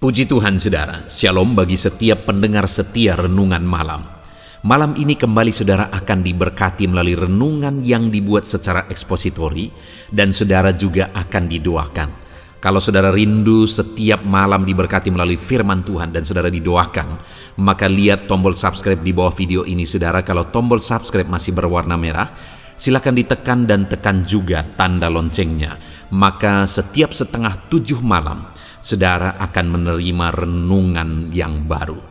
Puji Tuhan saudara, shalom bagi setiap pendengar setia renungan malam. Malam ini kembali saudara akan diberkati melalui renungan yang dibuat secara ekspositori dan saudara juga akan didoakan. Kalau saudara rindu setiap malam diberkati melalui firman Tuhan dan saudara didoakan, maka lihat tombol subscribe di bawah video ini saudara. Kalau tombol subscribe masih berwarna merah, silakan ditekan dan tekan juga tanda loncengnya. Maka setiap 6:30 malam, saudara akan menerima renungan yang baru.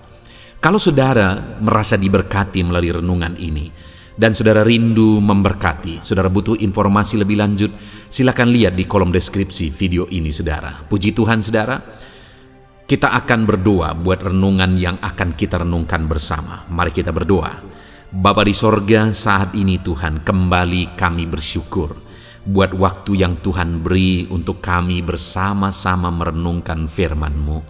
Kalau saudara merasa diberkati melalui renungan ini, dan saudara rindu memberkati, saudara butuh informasi lebih lanjut, silakan lihat di kolom deskripsi video ini saudara. Puji Tuhan saudara, kita akan berdoa buat renungan yang akan kita renungkan bersama. Mari kita berdoa. Bapa di sorga, saat ini Tuhan, kembali kami bersyukur buat waktu yang Tuhan beri untuk kami bersama-sama merenungkan firman-Mu.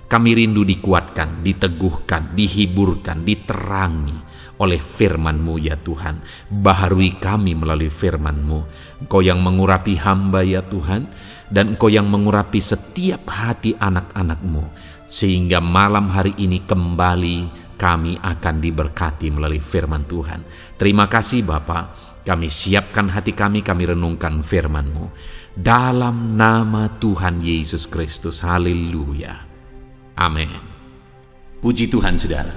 Kami rindu dikuatkan, diteguhkan, dihiburkan, diterangi oleh firman-Mu ya Tuhan. Baharui kami melalui firman-Mu. Engkau yang mengurapi hamba ya Tuhan, dan Engkau yang mengurapi setiap hati anak-anak-Mu, sehingga malam hari ini kembali kami akan diberkati melalui firman Tuhan. Terima kasih Bapa. Kami siapkan hati kami renungkan firman-Mu. Dalam nama Tuhan Yesus Kristus. Haleluya. Amin. Puji Tuhan saudara.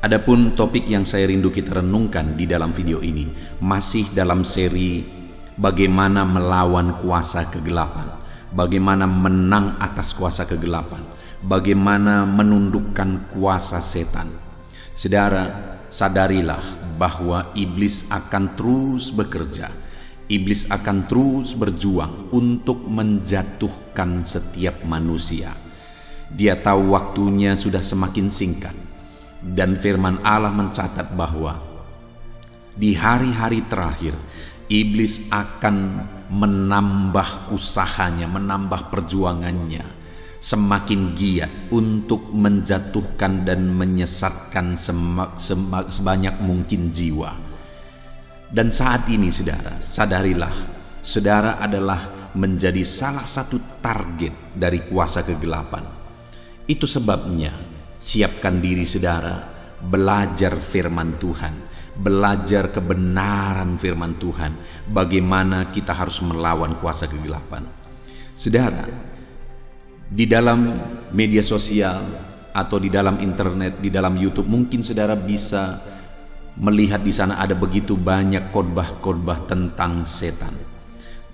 Adapun topik yang saya rindu kita renungkan di dalam video ini masih dalam seri bagaimana melawan kuasa kegelapan. Bagaimana menang atas kuasa kegelapan. Bagaimana menundukkan kuasa setan. Saudara, sadarilah bahwa iblis akan terus bekerja. Iblis akan terus berjuang untuk menjatuhkan setiap manusia. Dia tahu waktunya sudah semakin singkat. Dan firman Allah mencatat bahwa di hari-hari terakhir, iblis akan menambah usahanya, menambah perjuangannya, semakin giat untuk menjatuhkan dan menyesatkan sebanyak mungkin jiwa. Dan saat ini saudara, sadarilah saudara adalah menjadi salah satu target dari kuasa kegelapan. Itu sebabnya siapkan diri saudara, belajar firman Tuhan, belajar kebenaran firman Tuhan, bagaimana kita harus melawan kuasa kegelapan. Saudara, di dalam media sosial atau di dalam internet, di dalam YouTube, mungkin saudara bisa melihat di sana ada begitu banyak khotbah-khotbah tentang setan.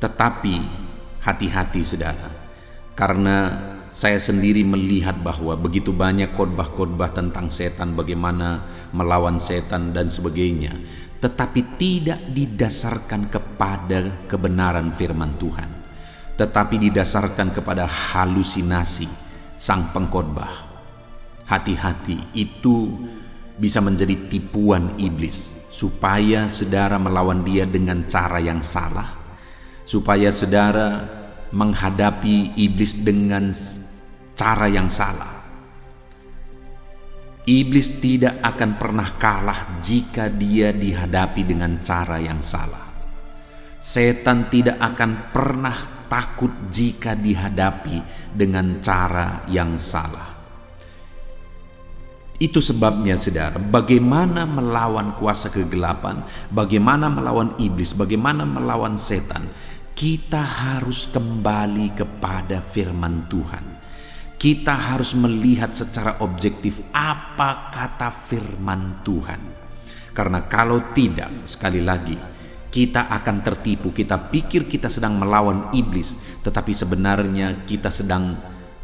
Tetapi hati-hati saudara, karena saya sendiri melihat bahwa begitu banyak khotbah-khotbah tentang setan, bagaimana melawan setan dan sebagainya, tetapi tidak didasarkan kepada kebenaran firman Tuhan, tetapi didasarkan kepada halusinasi sang pengkhotbah. Hati-hati, itu bisa menjadi tipuan iblis supaya saudara melawan dia dengan cara yang salah, supaya saudara menghadapi iblis dengan cara yang salah. Iblis tidak akan pernah kalah jika dia dihadapi dengan cara yang salah. Setan tidak akan pernah takut jika dihadapi dengan cara yang salah. Itu sebabnya saudara, bagaimana melawan kuasa kegelapan, bagaimana melawan iblis, bagaimana melawan setan, kita harus kembali kepada firman Tuhan. Kita harus melihat secara objektif apa kata firman Tuhan. Karena kalau tidak, sekali lagi, kita akan tertipu. Kita pikir kita sedang melawan iblis, tetapi sebenarnya kita sedang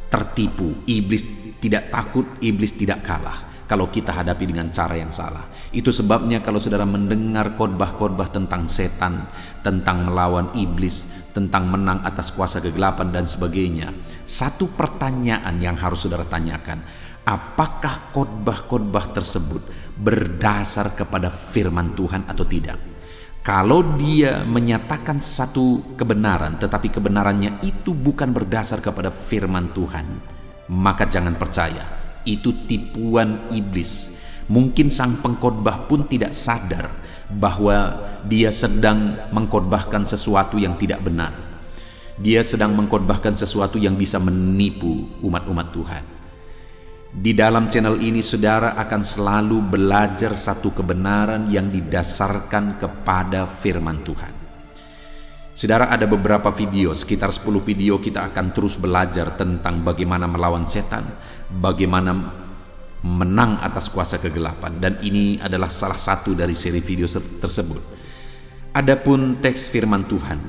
tertipu. Iblis tidak takut, iblis tidak kalah kalau kita hadapi dengan cara yang salah. Itu sebabnya kalau saudara mendengar khotbah-khotbah tentang setan, tentang melawan iblis, tentang menang atas kuasa kegelapan dan sebagainya, satu pertanyaan yang harus saudara tanyakan, apakah khotbah-khotbah tersebut berdasar kepada firman Tuhan atau tidak? Kalau dia menyatakan satu kebenaran, tetapi kebenarannya itu bukan berdasar kepada firman Tuhan, maka jangan percaya. Itu tipuan iblis. Mungkin sang pengkhotbah pun tidak sadar bahwa dia sedang mengkhotbahkan sesuatu yang tidak benar. Dia sedang mengkhotbahkan sesuatu yang bisa menipu umat-umat Tuhan. Di dalam channel ini saudara akan selalu belajar satu kebenaran yang didasarkan kepada firman Tuhan. Saudara, ada beberapa video, sekitar 10 video kita akan terus belajar tentang bagaimana melawan setan, bagaimana menang atas kuasa kegelapan, dan ini adalah salah satu dari seri video tersebut. Adapun teks firman Tuhan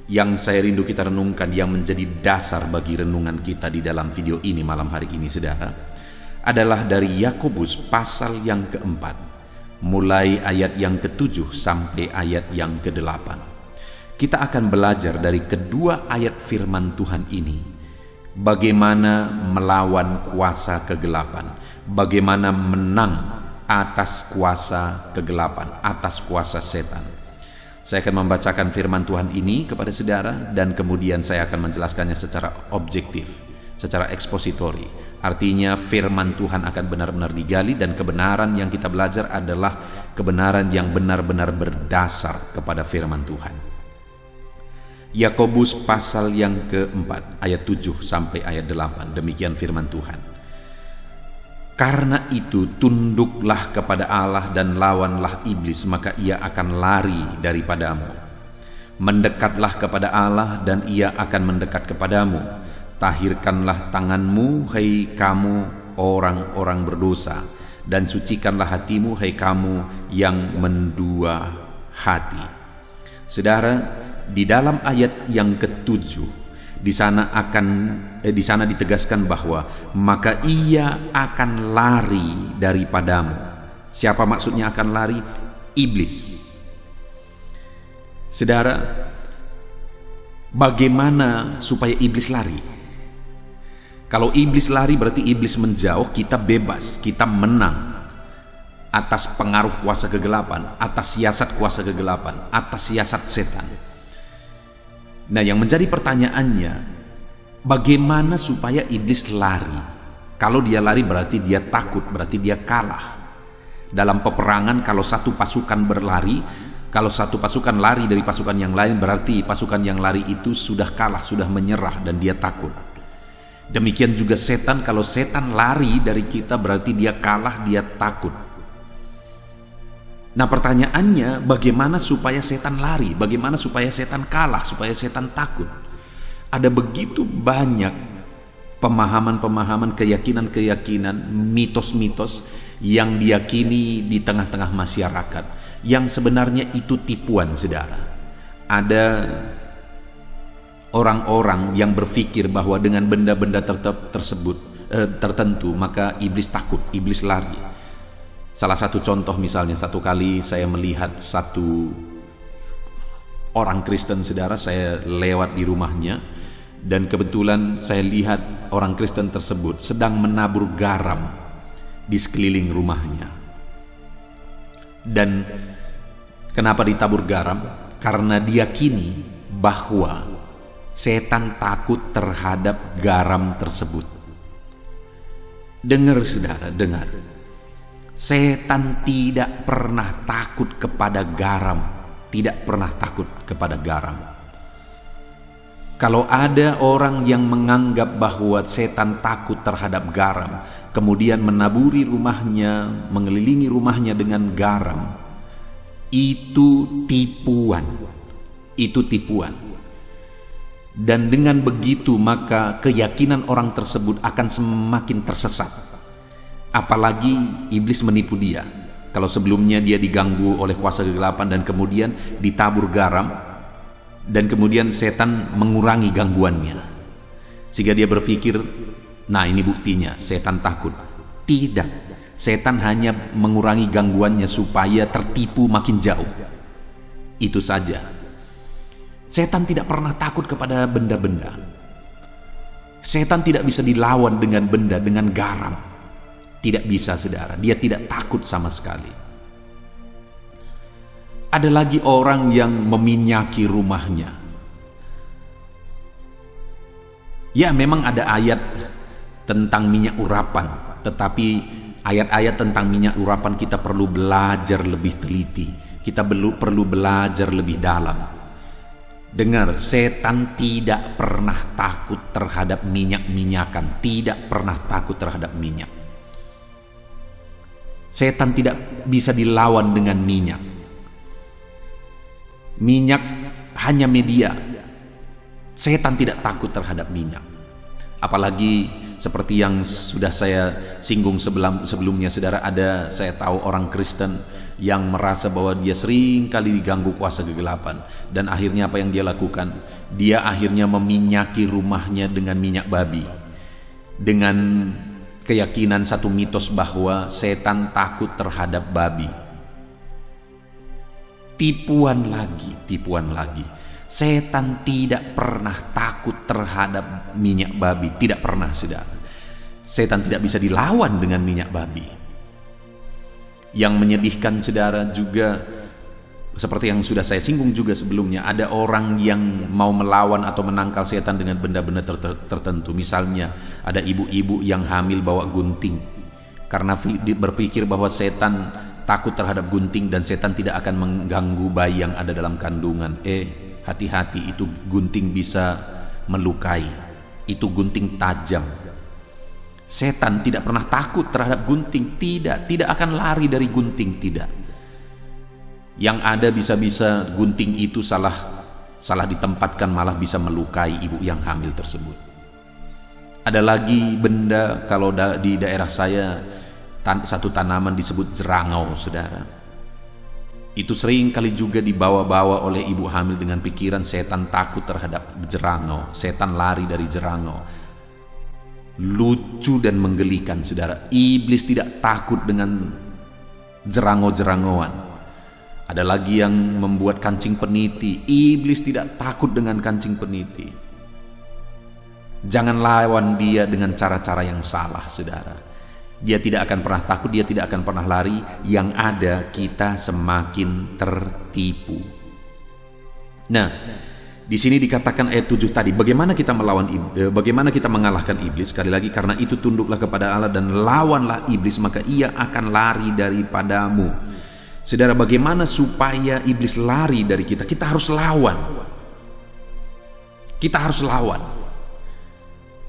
yang saya rindu kita renungkan, yang menjadi dasar bagi renungan kita di dalam video ini malam hari ini saudara, adalah dari Yakobus pasal yang keempat, mulai ayat yang ke-7 sampai ayat yang ke-8. Kita akan belajar dari kedua ayat firman Tuhan ini, bagaimana melawan kuasa kegelapan, bagaimana menang atas kuasa kegelapan, atas kuasa setan. Saya akan membacakan firman Tuhan ini kepada saudara, dan kemudian saya akan menjelaskannya secara objektif, secara ekspositori. Artinya firman Tuhan akan benar-benar digali, dan kebenaran yang kita belajar adalah kebenaran yang benar-benar berdasar kepada firman Tuhan. Yakobus pasal yang keempat, ayat 7 sampai ayat 8, demikian firman Tuhan. Karena itu tunduklah kepada Allah dan lawanlah iblis, maka ia akan lari daripadamu. Mendekatlah kepada Allah dan ia akan mendekat kepadamu. Tahirkanlah tanganmu, hai kamu orang-orang berdosa, dan sucikanlah hatimu, hai kamu yang mendua hati. Saudara, di dalam ayat yang ke-7 di sana ditegaskan bahwa maka ia akan lari daripadamu. Siapa maksudnya akan lari? Iblis. Saudara, bagaimana supaya iblis lari? Kalau iblis lari berarti iblis menjauh, kita bebas, kita menang atas pengaruh kuasa kegelapan, atas siasat kuasa kegelapan, atas siasat setan. Nah, yang menjadi pertanyaannya, bagaimana supaya iblis lari? Kalau dia lari berarti dia takut, berarti dia kalah. Dalam peperangan, kalau satu pasukan berlari, kalau satu pasukan lari dari pasukan yang lain, berarti pasukan yang lari itu sudah kalah, sudah menyerah, dan dia takut. Demikian juga setan, kalau setan lari dari kita berarti dia kalah, dia takut. Nah, pertanyaannya, bagaimana supaya setan lari? Bagaimana supaya setan kalah? Supaya setan takut? Ada begitu banyak pemahaman-pemahaman, keyakinan-keyakinan, mitos-mitos yang diyakini di tengah-tengah masyarakat, yang sebenarnya itu tipuan, saudara. Ada orang-orang yang berpikir bahwa dengan benda-benda tertentu, maka iblis takut, iblis lari. Salah satu contoh misalnya, satu kali saya melihat satu orang Kristen, saudara, saya lewat di rumahnya, dan kebetulan saya lihat orang Kristen tersebut sedang menabur garam di sekeliling rumahnya. Dan kenapa ditabur garam? Karena diyakini bahwa setan takut terhadap garam tersebut. Dengar, saudara, dengar. Setan tidak pernah takut kepada garam, tidak pernah takut kepada garam. Kalau ada orang yang menganggap bahwa setan takut terhadap garam, kemudian menaburi rumahnya, mengelilingi rumahnya dengan garam, itu tipuan. Itu tipuan. Dan dengan begitu maka keyakinan orang tersebut akan semakin tersesat. Apalagi iblis menipu dia. Kalau sebelumnya dia diganggu oleh kuasa kegelapan dan kemudian ditabur garam, dan kemudian setan mengurangi gangguannya, sehingga dia berpikir, nah ini buktinya setan takut. Tidak, setan hanya mengurangi gangguannya supaya tertipu makin jauh. Itu saja. Setan tidak pernah takut kepada benda-benda. Setan tidak bisa dilawan dengan benda, dengan garam. Tidak bisa, saudara. Dia tidak takut sama sekali. Ada lagi orang yang meminyaki rumahnya. Ya, memang ada ayat tentang minyak urapan, tetapi ayat-ayat tentang minyak urapan kita perlu belajar lebih teliti. Kita perlu belajar lebih dalam. Dengar, setan tidak pernah takut terhadap minyak-minyakan, tidak pernah takut terhadap minyak. Setan tidak bisa dilawan dengan minyak. Minyak hanya media. Setan tidak takut terhadap minyak. Apalagi seperti yang sudah saya singgung sebelumnya, saudara, saya tahu orang Kristen yang merasa bahwa dia sering kali diganggu kuasa kegelapan, dan akhirnya apa yang dia lakukan? Dia akhirnya meminyaki rumahnya dengan minyak babi, dengan keyakinan satu mitos bahwa setan takut terhadap babi. Tipuan lagi. Setan tidak pernah takut terhadap minyak babi, tidak pernah, saudara. Setan tidak bisa dilawan dengan minyak babi. Yang menyedihkan, saudara, juga seperti yang sudah saya singgung juga sebelumnya, ada orang yang mau melawan atau menangkal setan dengan benda-benda tertentu. Misalnya ada ibu-ibu yang hamil bawa gunting karena berpikir bahwa setan takut terhadap gunting dan setan tidak akan mengganggu bayi yang ada dalam kandungan. Hati-hati, itu gunting bisa melukai, itu gunting tajam. Setan tidak pernah takut terhadap gunting, tidak akan lari dari gunting, tidak. Yang ada bisa-bisa gunting itu salah ditempatkan, malah bisa melukai ibu yang hamil tersebut. Ada lagi benda, kalau di daerah saya satu tanaman disebut jerangau, saudara. Itu sering kali juga dibawa-bawa oleh ibu hamil dengan pikiran setan takut terhadap jerangau, setan lari dari jerangau. Lucu dan menggelikan, saudara. Iblis tidak takut dengan jerangau-jerangauan. Ada lagi yang membuat kancing peniti. Iblis tidak takut dengan kancing peniti. Jangan lawan dia dengan cara-cara yang salah, saudara. Dia tidak akan pernah takut, dia tidak akan pernah lari. Yang ada, kita semakin tertipu. Nah, di sini dikatakan ayat 7 tadi, bagaimana kita mengalahkan iblis? Sekali lagi, karena itu tunduklah kepada Allah dan lawanlah iblis, maka ia akan lari daripadamu. Saudara, bagaimana supaya iblis lari dari kita? Kita harus lawan. Kita harus lawan.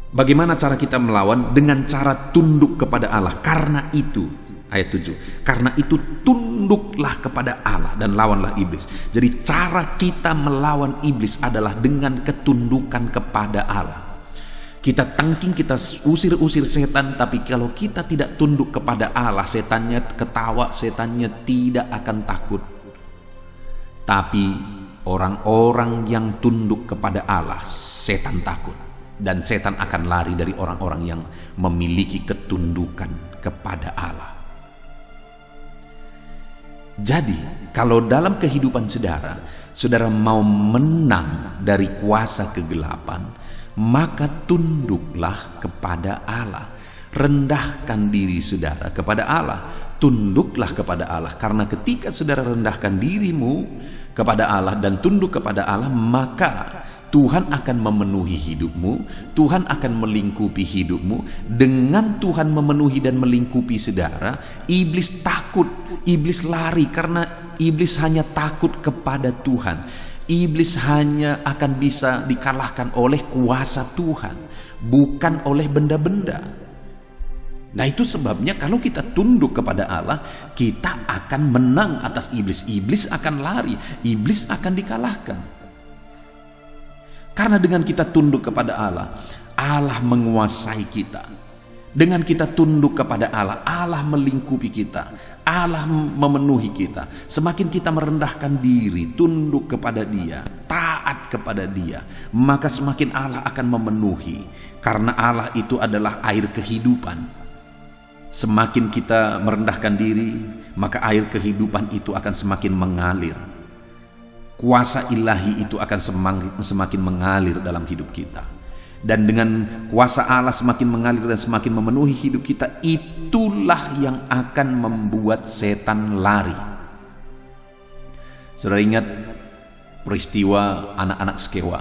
Bagaimana cara kita melawan? Dengan cara tunduk kepada Allah. Karena itu, ayat 7, karena itu tunduklah kepada Allah dan lawanlah iblis. Jadi cara kita melawan iblis adalah dengan ketundukan kepada Allah. Kita tangking, kita usir setan, tapi kalau kita tidak tunduk kepada Allah, setannya ketawa, setannya tidak akan takut. Tapi orang-orang yang tunduk kepada Allah, setan takut. Dan setan akan lari dari orang-orang yang memiliki ketundukan kepada Allah. Jadi, kalau dalam kehidupan saudara mau menang dari kuasa kegelapan, maka tunduklah kepada Allah. Rendahkan diri saudara kepada Allah. Tunduklah kepada Allah. Karena ketika saudara rendahkan dirimu kepada Allah dan tunduk kepada Allah, maka Tuhan akan memenuhi hidupmu, Tuhan akan melingkupi hidupmu. Dengan Tuhan memenuhi dan melingkupi saudara, iblis takut, iblis lari, karena iblis hanya takut kepada Tuhan. Iblis hanya akan bisa dikalahkan oleh kuasa Tuhan, bukan oleh benda-benda. Nah, itu sebabnya kalau kita tunduk kepada Allah, kita akan menang atas iblis. Iblis akan lari, iblis akan dikalahkan. Karena dengan kita tunduk kepada Allah, Allah menguasai kita. Dengan kita tunduk kepada Allah, Allah melingkupi kita, Allah memenuhi kita. Semakin kita merendahkan diri, tunduk kepada Dia, taat kepada Dia, maka semakin Allah akan memenuhi. Karena Allah itu adalah air kehidupan. Semakin kita merendahkan diri, maka air kehidupan itu akan semakin mengalir. Kuasa ilahi itu akan semakin mengalir dalam hidup kita. Dan dengan kuasa Allah semakin mengalir dan semakin memenuhi hidup kita, itulah yang akan membuat setan lari. Saudara ingat peristiwa anak-anak Skewa?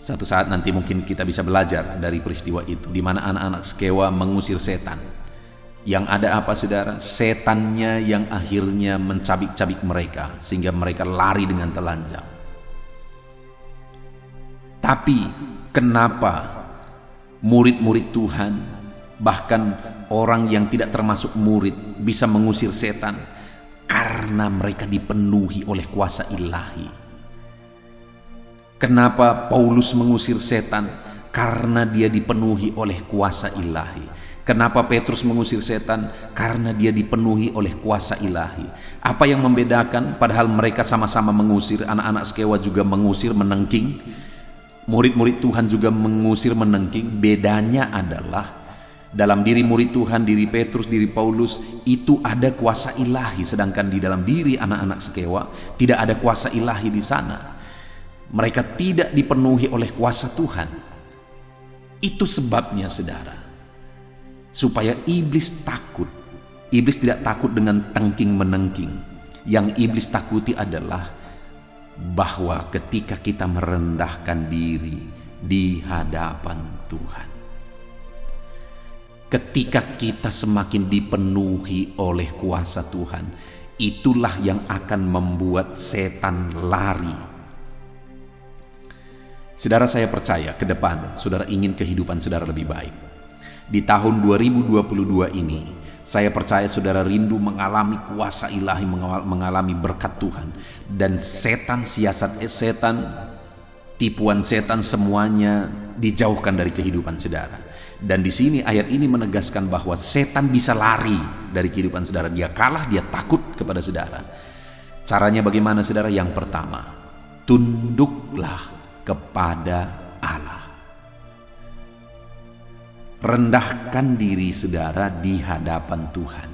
Satu saat nanti mungkin kita bisa belajar dari peristiwa itu, di mana anak-anak Skewa mengusir setan. Yang ada apa, saudara? Setannya yang akhirnya mencabik-cabik mereka sehingga mereka lari dengan telanjang. Tapi kenapa murid-murid Tuhan, bahkan orang yang tidak termasuk murid bisa mengusir setan? Karena mereka dipenuhi oleh kuasa ilahi. Kenapa Paulus mengusir setan? Karena dia dipenuhi oleh kuasa ilahi. Kenapa Petrus mengusir setan? Karena dia dipenuhi oleh kuasa ilahi. Apa yang membedakan? Padahal mereka sama-sama mengusir. Anak-anak Skewa juga mengusir, menengking. Murid-murid Tuhan juga mengusir, menengking. Bedanya adalah dalam diri murid Tuhan, diri Petrus, diri Paulus, itu ada kuasa ilahi. Sedangkan di dalam diri anak-anak Skewa tidak ada kuasa ilahi di sana. Mereka tidak dipenuhi oleh kuasa Tuhan. Itu sebabnya, saudara, supaya iblis takut. Iblis tidak takut dengan tengking-menengking. Yang iblis takuti adalah bahwa ketika kita merendahkan diri di hadapan Tuhan, ketika kita semakin dipenuhi oleh kuasa Tuhan, itulah yang akan membuat setan lari. Saudara, saya percaya ke depan saudara ingin kehidupan saudara lebih baik. Di tahun 2022 ini, saya percaya saudara rindu mengalami kuasa ilahi, mengalami berkat Tuhan. Dan setan, siasat setan, tipuan setan, semuanya dijauhkan dari kehidupan saudara. Dan di sini ayat ini menegaskan bahwa setan bisa lari dari kehidupan saudara. Dia kalah, dia takut kepada saudara. Caranya bagaimana, saudara? Yang pertama, tunduklah kepada Allah. Rendahkan diri saudara di hadapan Tuhan.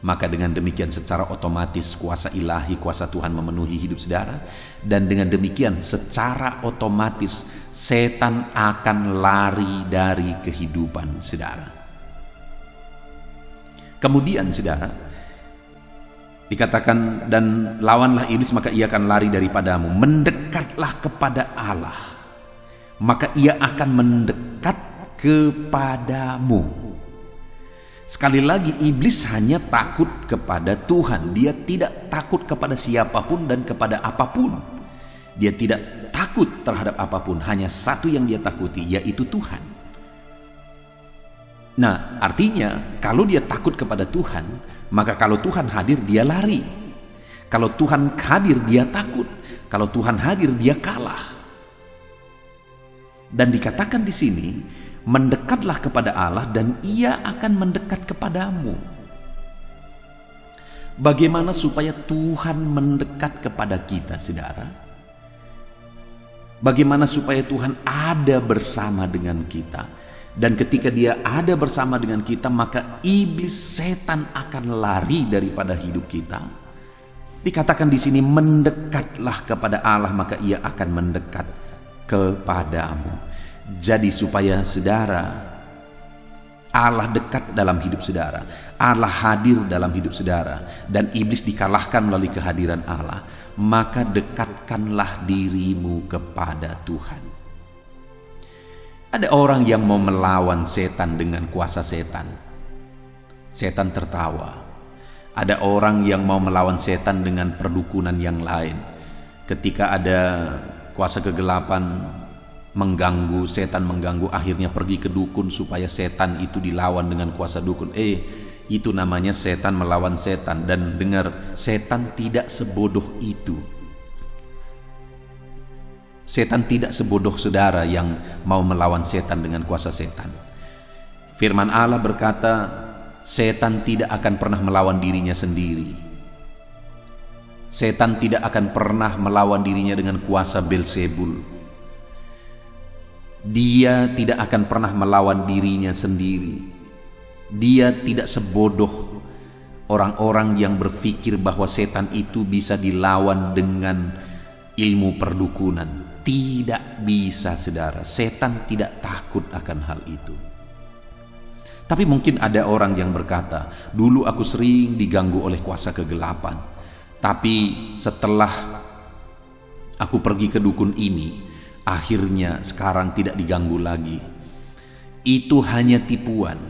Maka dengan demikian secara otomatis kuasa ilahi, kuasa Tuhan memenuhi hidup saudara. Dan dengan demikian secara otomatis setan akan lari dari kehidupan saudara. Kemudian saudara, dikatakan, dan lawanlah iblis maka ia akan lari daripadamu. Mendekatlah kepada Allah, maka ia akan mendekat kepadamu. Sekali lagi, iblis hanya takut kepada Tuhan. Dia tidak takut kepada siapapun dan kepada apapun. Dia tidak takut terhadap apapun. Hanya satu yang dia takuti, yaitu Tuhan. Nah, artinya kalau dia takut kepada Tuhan, maka kalau Tuhan hadir dia lari. Kalau Tuhan hadir dia takut. Kalau Tuhan hadir dia kalah. Dan dikatakan di sini, mendekatlah kepada Allah dan ia akan mendekat kepadamu. Bagaimana supaya Tuhan mendekat kepada kita, saudara? Bagaimana supaya Tuhan ada bersama dengan kita? Dan ketika dia ada bersama dengan kita, maka iblis, setan akan lari daripada hidup kita. Dikatakan di sini, mendekatlah kepada Allah, maka ia akan mendekat kepadamu. Jadi supaya saudara, Allah dekat dalam hidup saudara, Allah hadir dalam hidup saudara, dan iblis dikalahkan melalui kehadiran Allah, maka dekatkanlah dirimu kepada Tuhan. Ada orang yang mau melawan setan dengan kuasa setan. Setan tertawa. Ada orang yang mau melawan setan dengan perdukunan yang lain. Ketika ada kuasa kegelapan mengganggu, setan mengganggu, akhirnya pergi ke dukun supaya setan itu dilawan dengan kuasa dukun. Itu namanya setan melawan setan. Dan dengar, setan tidak sebodoh itu. Setan tidak sebodoh saudara yang mau melawan setan dengan kuasa setan. Firman Allah berkata, setan tidak akan pernah melawan dirinya sendiri. Setan tidak akan pernah melawan dirinya dengan kuasa Belzebul. Dia tidak akan pernah melawan dirinya sendiri. Dia tidak sebodoh orang-orang yang berpikir bahwa setan itu bisa dilawan dengan ilmu perdukunan. Tidak bisa, saudara. Setan tidak takut akan hal itu. Tapi mungkin ada orang yang berkata, dulu aku sering diganggu oleh kuasa kegelapan, tapi setelah aku pergi ke dukun ini, akhirnya sekarang tidak diganggu lagi. Itu hanya tipuan.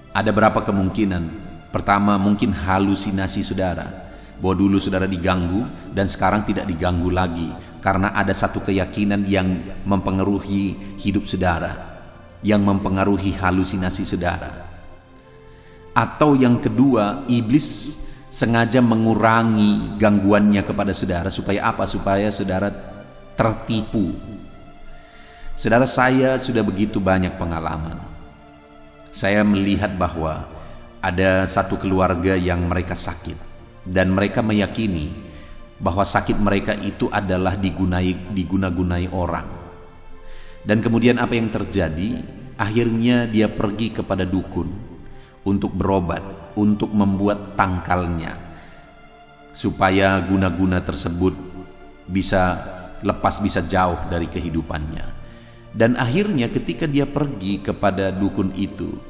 Ada berapa kemungkinan? Pertama, mungkin halusinasi saudara, bahwa dulu saudara diganggu dan sekarang tidak diganggu lagi, karena ada satu keyakinan yang mempengaruhi hidup saudara. yang mempengaruhi halusinasi saudara. Atau yang kedua, iblis sengaja mengurangi gangguannya kepada saudara supaya apa? Supaya saudara tertipu. Saudara, saya sudah begitu banyak pengalaman. Saya melihat bahwa ada satu keluarga yang mereka sakit, dan mereka meyakini bahwa sakit mereka itu adalah diguna-gunai orang. Dan kemudian apa yang terjadi? Akhirnya dia pergi kepada dukun untuk berobat, untuk membuat tangkalnya, supaya guna-guna tersebut bisa lepas, bisa jauh dari kehidupannya. Dan akhirnya ketika dia pergi kepada dukun itu,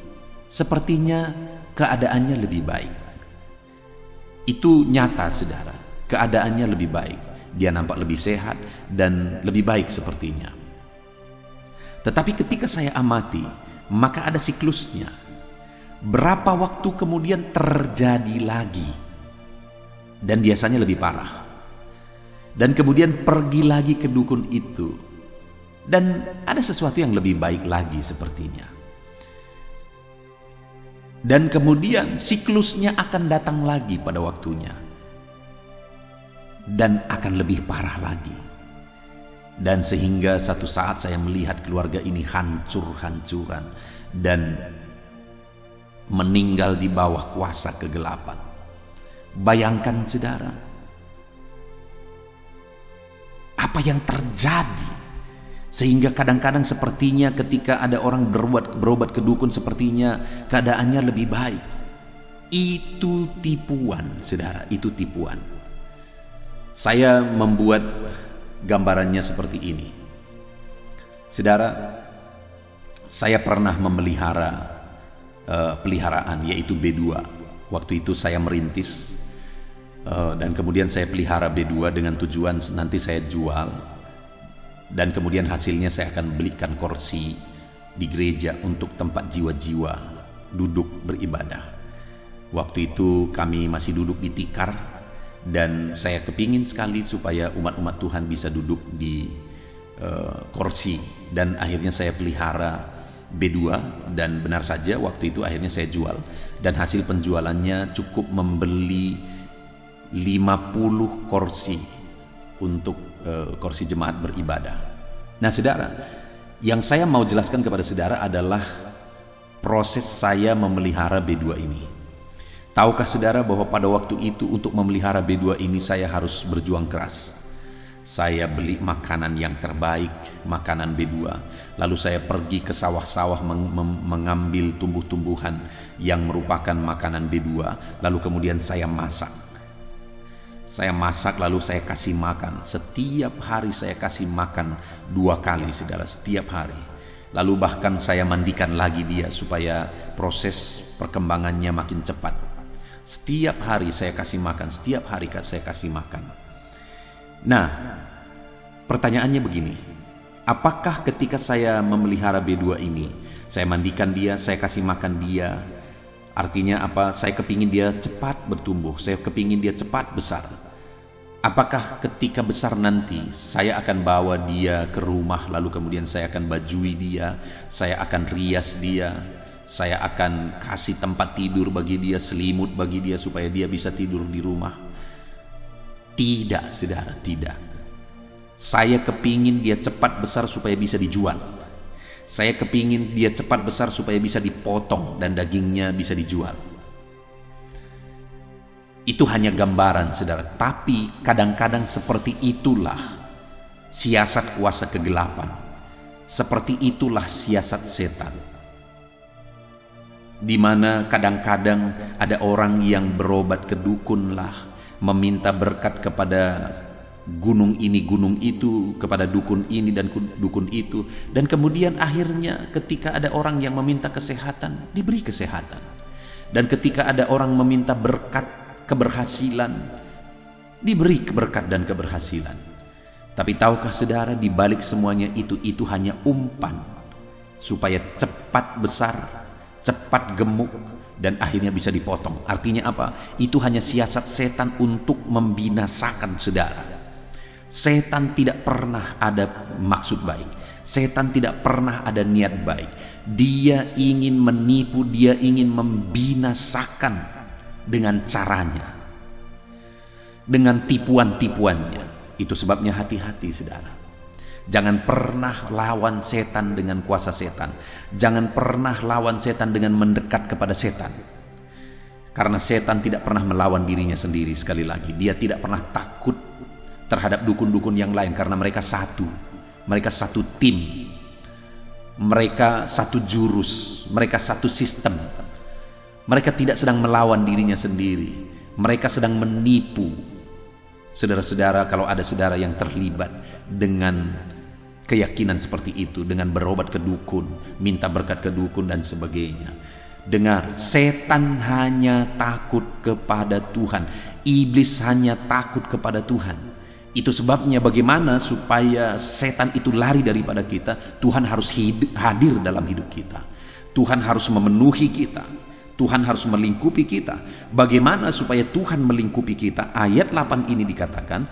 sepertinya keadaannya lebih baik. Itu nyata saudara, keadaannya lebih baik. Dia nampak lebih sehat dan lebih baik sepertinya. Tetapi ketika saya amati, maka ada siklusnya. Berapa waktu kemudian terjadi lagi, dan biasanya lebih parah. Dan kemudian pergi lagi ke dukun itu, dan ada sesuatu yang lebih baik lagi sepertinya. Dan kemudian siklusnya akan datang lagi pada waktunya, dan akan lebih parah lagi. Dan sehingga satu saat saya melihat keluarga ini hancur-hancuran dan meninggal di bawah kuasa kegelapan. Bayangkan saudara, apa yang terjadi, sehingga kadang-kadang sepertinya ketika ada orang berobat ke dukun, sepertinya keadaannya lebih baik. Itu tipuan saudara, itu tipuan. Saya membuat gambarannya seperti ini. Saudara, saya pernah memelihara peliharaan, yaitu B2. Waktu itu saya merintis, dan kemudian saya pelihara B2 dengan tujuan nanti saya jual, dan kemudian hasilnya saya akan belikan kursi di gereja untuk tempat jiwa-jiwa duduk beribadah. Waktu itu kami masih duduk di tikar, dan saya kepingin sekali supaya umat-umat Tuhan bisa duduk di kursi, dan akhirnya saya pelihara B2, dan benar saja waktu itu akhirnya saya jual, dan hasil penjualannya cukup membeli 50 kursi untuk kursi jemaat beribadah. Nah saudara, yang saya mau jelaskan kepada saudara adalah proses saya memelihara B2 ini. Tahukah saudara bahwa pada waktu itu untuk memelihara B2 ini saya harus berjuang keras. Saya beli makanan yang terbaik, makanan B2. Lalu saya pergi ke sawah-sawah mengambil tumbuh-tumbuhan yang merupakan makanan B2. Lalu kemudian saya masak. Saya masak lalu saya kasih makan. Setiap hari saya kasih makan 2 kali saudara, setiap hari. Lalu bahkan saya mandikan lagi dia supaya proses perkembangannya makin cepat. Setiap hari saya kasih makan, setiap hari saya kasih makan. Nah, pertanyaannya begini, apakah ketika saya memelihara B2 ini, saya mandikan dia, saya kasih makan dia, artinya apa? Saya kepingin dia cepat bertumbuh, saya kepingin dia cepat besar. Apakah ketika besar nanti saya akan bawa dia ke rumah, lalu kemudian saya akan bajui dia, saya akan rias dia, saya akan kasih tempat tidur bagi dia, selimut bagi dia supaya dia bisa tidur di rumah? Tidak saudara, tidak. Saya kepingin dia cepat besar supaya bisa dijual. Saya kepingin dia cepat besar supaya bisa dipotong dan dagingnya bisa dijual. Itu hanya gambaran saudara, tapi kadang-kadang seperti itulah siasat kuasa kegelapan. Seperti itulah siasat setan. Di mana kadang-kadang ada orang yang berobat ke dukun lah, meminta berkat kepada gunung ini, gunung itu, kepada dukun ini dan dukun itu, dan kemudian akhirnya ketika ada orang yang meminta kesehatan, diberi kesehatan. Dan ketika ada orang meminta berkat keberhasilan, diberi berkat dan keberhasilan. Tapi tahukah saudara, di balik semuanya itu hanya umpan supaya cepat besar, cepat gemuk, dan akhirnya bisa dipotong. Artinya apa? Itu hanya siasat setan untuk membinasakan saudara. Setan tidak pernah ada maksud baik. Setan tidak pernah ada niat baik. Dia ingin menipu, dia ingin membinasakan dengan caranya, dengan tipuan-tipuannya. Itu sebabnya hati-hati saudara. Jangan pernah lawan setan dengan kuasa setan. Jangan pernah lawan setan dengan mendekat kepada setan. Karena setan tidak pernah melawan dirinya sendiri. Sekali lagi, dia tidak pernah takut terhadap dukun-dukun yang lain, karena mereka satu. Mereka satu tim. Mereka satu jurus. Mereka satu sistem. Mereka tidak sedang melawan dirinya sendiri. Mereka sedang menipu. Saudara-saudara, kalau ada saudara yang terlibat dengan keyakinan seperti itu, dengan berobat ke dukun, minta berkat ke dukun dan sebagainya, dengar, setan hanya takut kepada Tuhan. Iblis hanya takut kepada Tuhan. Itu sebabnya bagaimana supaya setan itu lari daripada kita, Tuhan harus hadir dalam hidup kita. Tuhan harus memenuhi kita. Tuhan harus melingkupi kita. Bagaimana supaya Tuhan melingkupi kita? Ayat 8 ini dikatakan,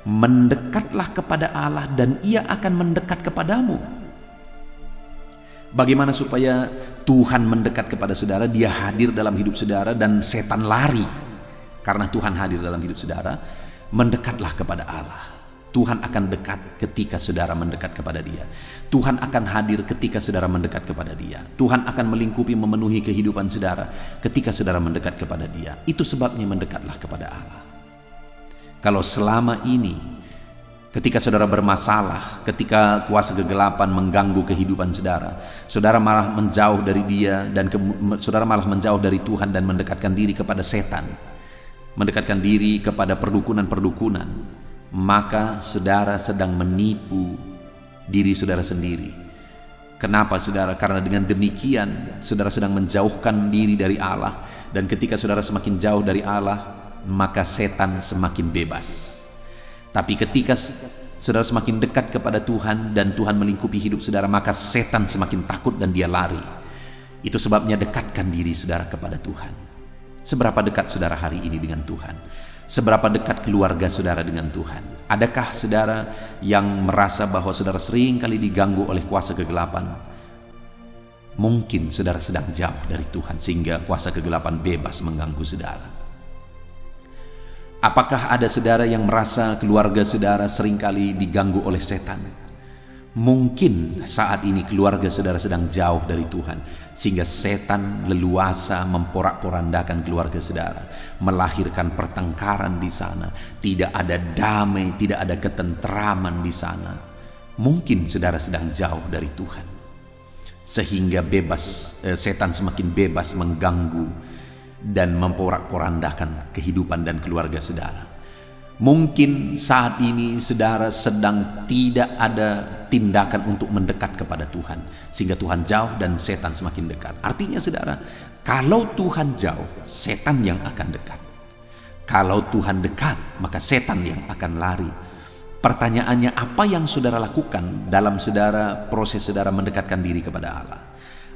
mendekatlah kepada Allah dan Ia akan mendekat kepadamu. Bagaimana supaya Tuhan mendekat kepada saudara? Dia hadir dalam hidup saudara dan setan lari. Karena Tuhan hadir dalam hidup saudara, mendekatlah kepada Allah. Tuhan akan dekat ketika saudara mendekat kepada Dia. Tuhan akan hadir ketika saudara mendekat kepada Dia. Tuhan akan melingkupi, memenuhi kehidupan saudara ketika saudara mendekat kepada Dia. Itu sebabnya mendekatlah kepada Allah. Kalau selama ini ketika saudara bermasalah, ketika kuasa kegelapan mengganggu kehidupan saudara, saudara malah menjauh dari Dia dan saudara malah menjauh dari Tuhan dan mendekatkan diri kepada setan, mendekatkan diri kepada perdukunan-perdukunan, maka saudara sedang menipu diri saudara sendiri. Kenapa saudara? Karena dengan demikian saudara sedang menjauhkan diri dari Allah. Dan ketika saudara semakin jauh dari Allah, maka setan semakin bebas. Tapi ketika saudara semakin dekat kepada Tuhan dan Tuhan melingkupi hidup saudara, maka setan semakin takut dan dia lari. Itu sebabnya dekatkan diri saudara kepada Tuhan. Seberapa dekat saudara hari ini dengan Tuhan? Seberapa dekat keluarga saudara dengan Tuhan? Adakah saudara yang merasa bahwa saudara sering kali diganggu oleh kuasa kegelapan? Mungkin saudara sedang jauh dari Tuhan sehingga kuasa kegelapan bebas mengganggu saudara. Apakah ada saudara yang merasa keluarga saudara seringkali diganggu oleh setan? Mungkin saat ini keluarga saudara sedang jauh dari Tuhan sehingga setan leluasa memporak-porandakan keluarga saudara, melahirkan pertengkaran di sana, tidak ada damai, tidak ada ketentraman di sana. Mungkin saudara sedang jauh dari Tuhan sehingga setan semakin bebas mengganggu dan memporak-porandakan kehidupan dan keluarga saudara. Mungkin saat ini saudara sedang tidak ada tindakan untuk mendekat kepada Tuhan sehingga Tuhan jauh dan setan semakin dekat. Artinya saudara, kalau Tuhan jauh, setan yang akan dekat. Kalau Tuhan dekat, maka setan yang akan lari. Pertanyaannya, apa yang saudara lakukan dalam proses saudara mendekatkan diri kepada Allah?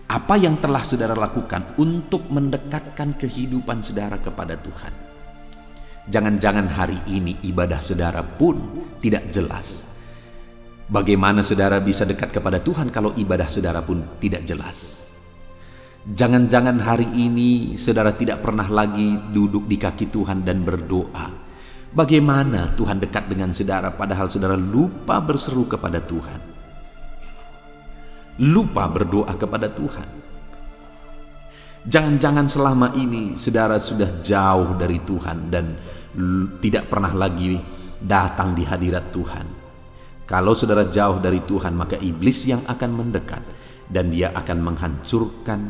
Apa yang telah saudara lakukan untuk mendekatkan kehidupan saudara kepada Tuhan? Jangan-jangan hari ini ibadah saudara pun tidak jelas. Bagaimana saudara bisa dekat kepada Tuhan kalau ibadah saudara pun tidak jelas? Jangan-jangan hari ini saudara tidak pernah lagi duduk di kaki Tuhan dan berdoa. Bagaimana Tuhan dekat dengan saudara padahal saudara lupa berseru kepada Tuhan? Lupa berdoa kepada Tuhan. Jangan-jangan selama ini saudara sudah jauh dari Tuhan dan tidak pernah lagi datang di hadirat Tuhan. Kalau saudara jauh dari Tuhan, maka iblis yang akan mendekat dan dia akan menghancurkan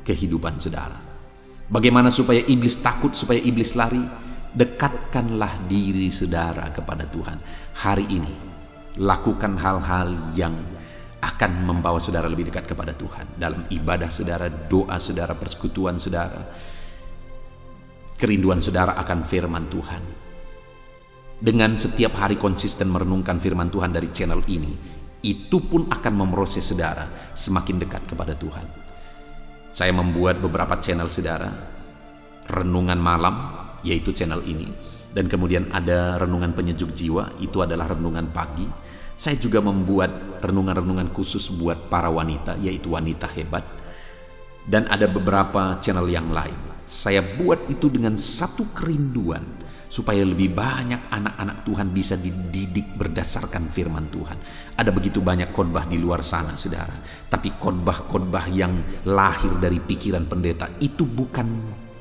kehidupan saudara. Bagaimana supaya iblis takut, supaya iblis lari? Dekatkanlah diri saudara kepada Tuhan. Hari ini lakukan hal-hal yang akan membawa saudara lebih dekat kepada Tuhan. Dalam ibadah saudara, doa saudara, persekutuan saudara, kerinduan saudara akan firman Tuhan. Dengan setiap hari konsisten merenungkan firman Tuhan dari channel ini, itu pun akan memproses saudara semakin dekat kepada Tuhan. Saya membuat beberapa channel saudara, renungan malam, yaitu channel ini, dan kemudian ada renungan penyejuk jiwa, itu adalah renungan pagi. Saya juga membuat renungan-renungan khusus buat para wanita, yaitu wanita hebat. Dan ada beberapa channel yang lain. Saya buat itu dengan satu kerinduan, supaya lebih banyak anak-anak Tuhan bisa dididik berdasarkan firman Tuhan. Ada begitu banyak khotbah di luar sana, saudara. Tapi khotbah-khotbah yang lahir dari pikiran pendeta itu bukan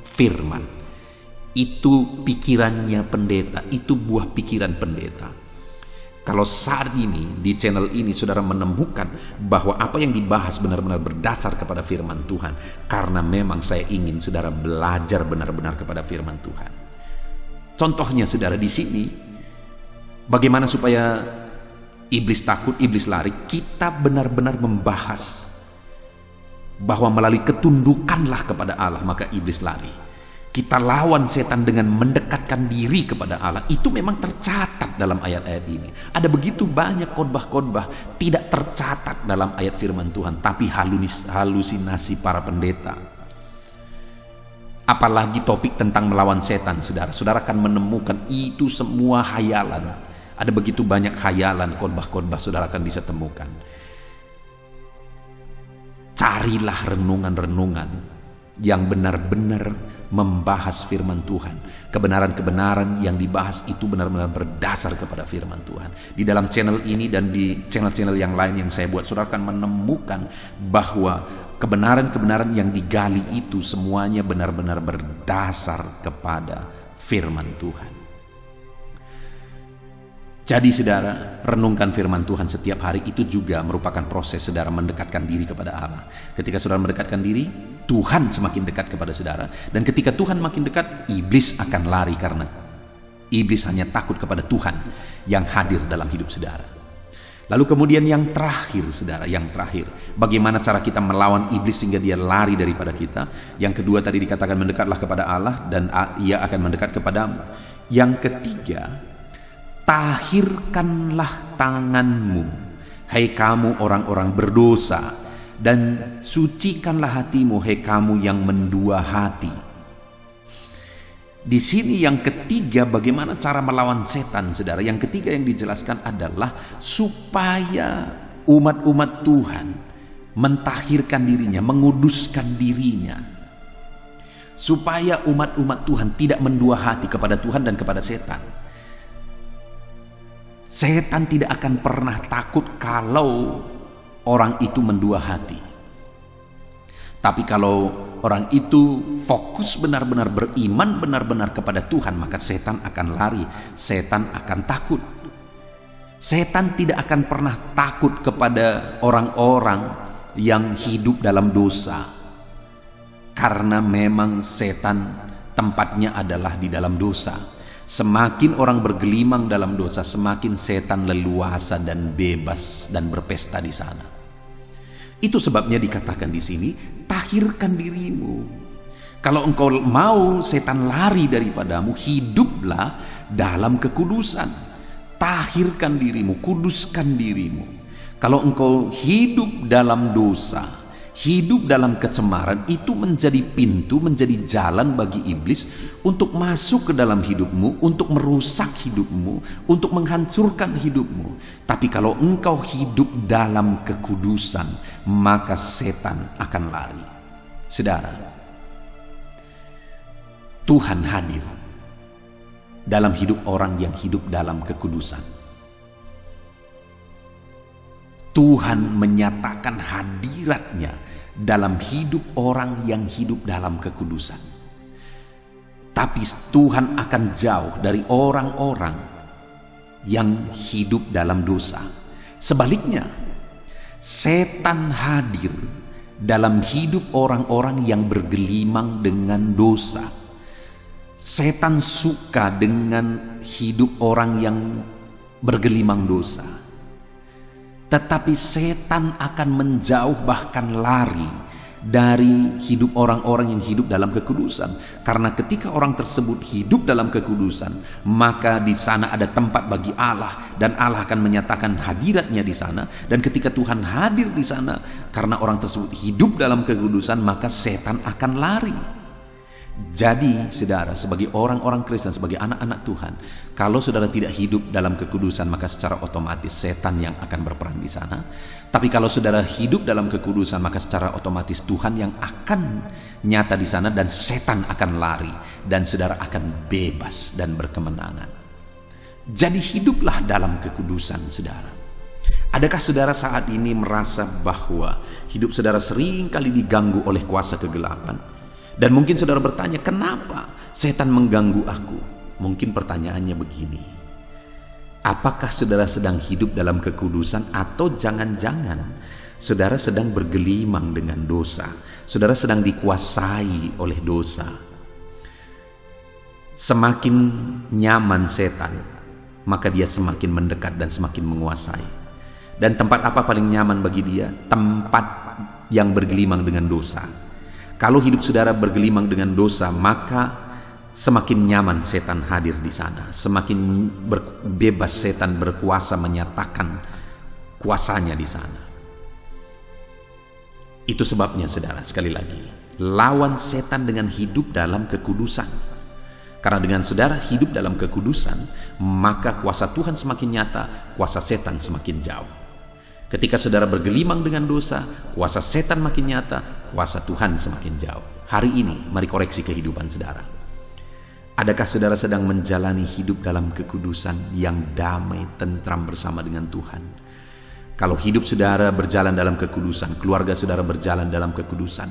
firman. Itu pikirannya pendeta, itu buah pikiran pendeta. Kalau saat ini di channel ini saudara menemukan bahwa apa yang dibahas benar-benar berdasar kepada firman Tuhan, karena memang saya ingin saudara belajar benar-benar kepada firman Tuhan. Contohnya saudara di sini, bagaimana supaya iblis takut, iblis lari, kita benar-benar membahas bahwa melalui ketundukanlah kepada Allah maka iblis lari. Kita lawan setan dengan mendekatkan diri kepada Allah. Itu memang tercatat dalam ayat-ayat ini. Ada begitu banyak khotbah-khotbah tidak tercatat dalam ayat firman Tuhan, tapi halusinasi para pendeta. Apalagi topik tentang melawan setan, saudara. Saudara akan menemukan itu semua hayalan. Ada begitu banyak hayalan khotbah-khotbah saudara akan bisa temukan. Carilah renungan-renungan yang benar-benar membahas firman Tuhan. Kebenaran-kebenaran yang dibahas itu benar-benar berdasar kepada firman Tuhan. Di dalam channel ini dan di channel-channel yang lain yang saya buat, saudara akan menemukan bahwa kebenaran-kebenaran yang digali itu semuanya benar-benar berdasar kepada firman Tuhan. Jadi saudara, renungkan firman Tuhan setiap hari itu juga merupakan proses saudara mendekatkan diri kepada Allah. Ketika saudara mendekatkan diri, Tuhan semakin dekat kepada saudara. Dan ketika Tuhan makin dekat, iblis akan lari karena iblis hanya takut kepada Tuhan yang hadir dalam hidup saudara. Lalu kemudian yang terakhir saudara, yang terakhir, bagaimana cara kita melawan iblis sehingga dia lari daripada kita. Yang kedua tadi dikatakan mendekatlah kepada Allah dan ia akan mendekat kepadamu. Yang ketiga, tahirkanlah tanganmu, hai kamu orang-orang berdosa, dan sucikanlah hatimu, hai kamu yang mendua hati. Di sini yang ketiga, bagaimana cara melawan setan, saudara. Yang ketiga yang dijelaskan adalah supaya umat-umat Tuhan mentahirkan dirinya, menguduskan dirinya, supaya umat-umat Tuhan tidak mendua hati kepada Tuhan dan kepada setan. Setan tidak akan pernah takut kalau orang itu mendua hati. Tapi kalau orang itu fokus benar-benar beriman benar-benar kepada Tuhan, maka setan akan lari, setan akan takut. Setan tidak akan pernah takut kepada orang-orang yang hidup dalam dosa. Karena memang setan tempatnya adalah di dalam dosa. Semakin orang bergelimang dalam dosa, semakin setan leluasa dan bebas dan berpesta di sana. Itu sebabnya dikatakan di sini, tahirkan dirimu. Kalau engkau mau setan lari daripadamu, hiduplah dalam kekudusan. Tahirkan dirimu, kuduskan dirimu. Kalau engkau hidup dalam dosa, hidup dalam kecemaran, itu menjadi pintu, menjadi jalan bagi iblis untuk masuk ke dalam hidupmu, untuk merusak hidupmu, untuk menghancurkan hidupmu. Tapi kalau engkau hidup dalam kekudusan, maka setan akan lari. Saudara, Tuhan hadir dalam hidup orang yang hidup dalam kekudusan. Tuhan menyatakan hadiratnya dalam hidup orang yang hidup dalam kekudusan. Tapi Tuhan akan jauh dari orang-orang yang hidup dalam dosa. Sebaliknya, setan hadir dalam hidup orang-orang yang bergelimang dengan dosa. Setan suka dengan hidup orang yang bergelimang dosa. Tetapi setan akan menjauh, bahkan lari dari hidup orang-orang yang hidup dalam kekudusan. Karena ketika orang tersebut hidup dalam kekudusan, maka di sana ada tempat bagi Allah, dan Allah akan menyatakan hadiratnya di sana. Dan ketika Tuhan hadir di sana, karena orang tersebut hidup dalam kekudusan, maka setan akan lari. Jadi saudara, sebagai orang-orang Kristen, sebagai anak-anak Tuhan, kalau saudara tidak hidup dalam kekudusan, maka secara otomatis setan yang akan berperan di sana. Tapi kalau saudara hidup dalam kekudusan, maka secara otomatis Tuhan yang akan nyata di sana, dan setan akan lari, dan saudara akan bebas dan berkemenangan. Jadi hiduplah dalam kekudusan saudara. Adakah saudara saat ini merasa bahwa hidup saudara sering kali diganggu oleh kuasa kegelapan? Dan mungkin saudara bertanya, kenapa setan mengganggu aku? Mungkin pertanyaannya begini: apakah saudara sedang hidup dalam kekudusan, atau jangan-jangan saudara sedang bergelimang dengan dosa? Saudara sedang dikuasai oleh dosa. Semakin nyaman setan, maka dia semakin mendekat dan semakin menguasai. Dan tempat apa paling nyaman bagi dia? Tempat yang bergelimang dengan dosa. Kalau hidup saudara bergelimang dengan dosa, maka semakin nyaman setan hadir di sana. Semakin bebas setan berkuasa menyatakan kuasanya di sana. Itu sebabnya saudara, sekali lagi, lawan setan dengan hidup dalam kekudusan. Karena dengan saudara hidup dalam kekudusan, maka kuasa Tuhan semakin nyata, kuasa setan semakin jauh. Ketika saudara bergelimang dengan dosa, kuasa setan makin nyata, kuasa Tuhan semakin jauh. Hari ini, mari koreksi kehidupan saudara. Adakah saudara sedang menjalani hidup dalam kekudusan yang damai, tentram bersama dengan Tuhan? Kalau hidup saudara berjalan dalam kekudusan, keluarga saudara berjalan dalam kekudusan,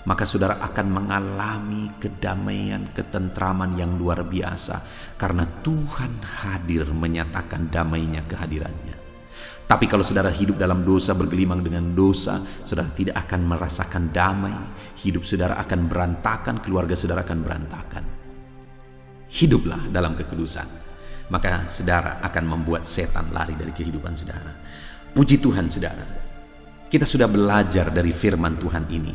maka saudara akan mengalami kedamaian, ketentraman yang luar biasa. Karena Tuhan hadir menyatakan damainya kehadirannya. Tapi kalau saudara hidup dalam dosa, bergelimang dengan dosa, saudara tidak akan merasakan damai. Hidup saudara akan berantakan, keluarga saudara akan berantakan. Hiduplah dalam kekudusan, maka saudara akan membuat setan lari dari kehidupan saudara. Puji Tuhan saudara, kita sudah belajar dari firman Tuhan ini,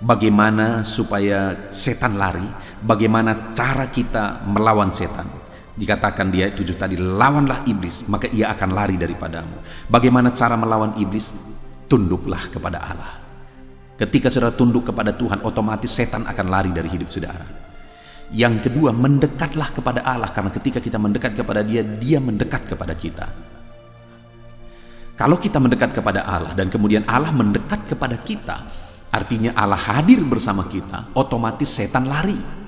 bagaimana supaya setan lari, bagaimana cara kita melawan setan. Dikatakan di ayat 7 tadi, lawanlah iblis, maka ia akan lari daripadamu. Bagaimana cara melawan iblis? Tunduklah kepada Allah. Ketika saudara tunduk kepada Tuhan, otomatis setan akan lari dari hidup saudara. Yang kedua, mendekatlah kepada Allah, karena ketika kita mendekat kepada Dia, Dia mendekat kepada kita. Kalau kita mendekat kepada Allah dan kemudian Allah mendekat kepada kita, artinya Allah hadir bersama kita, otomatis setan lari.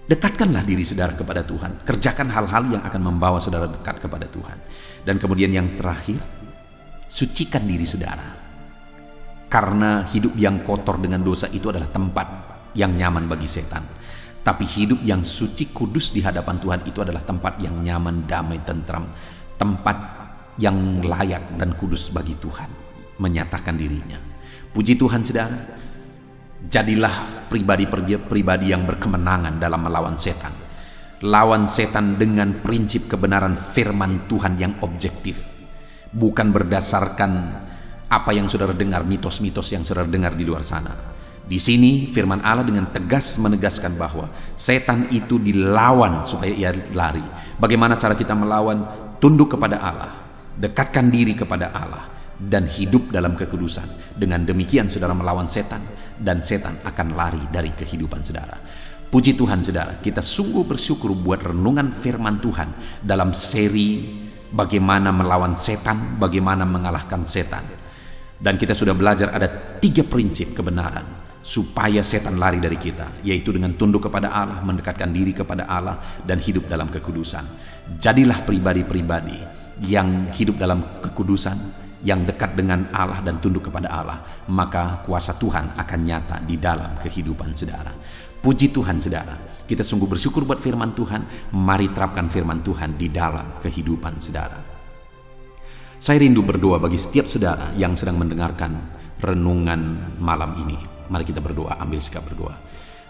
Dekatkanlah diri saudara kepada Tuhan. Kerjakan hal-hal yang akan membawa saudara dekat kepada Tuhan. Dan kemudian yang terakhir, sucikan diri saudara. Karena hidup yang kotor dengan dosa itu adalah tempat yang nyaman bagi setan. Tapi hidup yang suci, kudus di hadapan Tuhan itu adalah tempat yang nyaman, damai, tentram. Tempat yang layak dan kudus bagi Tuhan menyatakan dirinya. Puji Tuhan saudara. Jadilah pribadi yang berkemenangan dalam melawan setan. Lawan setan dengan prinsip kebenaran firman Tuhan yang objektif, bukan berdasarkan apa yang saudara dengar, mitos-mitos yang saudara dengar di luar sana. Di sini firman Allah dengan tegas menegaskan bahwa setan itu dilawan supaya ia lari. Bagaimana cara kita melawan? Tunduk kepada Allah, dekatkan diri kepada Allah, dan hidup dalam kekudusan. Dengan demikian saudara melawan setan, dan setan akan lari dari kehidupan saudara. Puji Tuhan saudara, kita sungguh bersyukur buat renungan firman Tuhan dalam seri bagaimana melawan setan, bagaimana mengalahkan setan. Dan kita sudah belajar ada 3 prinsip kebenaran supaya setan lari dari kita, yaitu dengan tunduk kepada Allah, mendekatkan diri kepada Allah, dan hidup dalam kekudusan. Jadilah pribadi-pribadi yang hidup dalam kekudusan, yang dekat dengan Allah dan tunduk kepada Allah, maka kuasa Tuhan akan nyata di dalam kehidupan saudara. Puji Tuhan saudara, kita sungguh bersyukur buat firman Tuhan. Mari terapkan firman Tuhan di dalam kehidupan saudara. Saya rindu berdoa bagi setiap saudara yang sedang mendengarkan renungan malam ini. Mari kita berdoa, ambil sikap berdoa.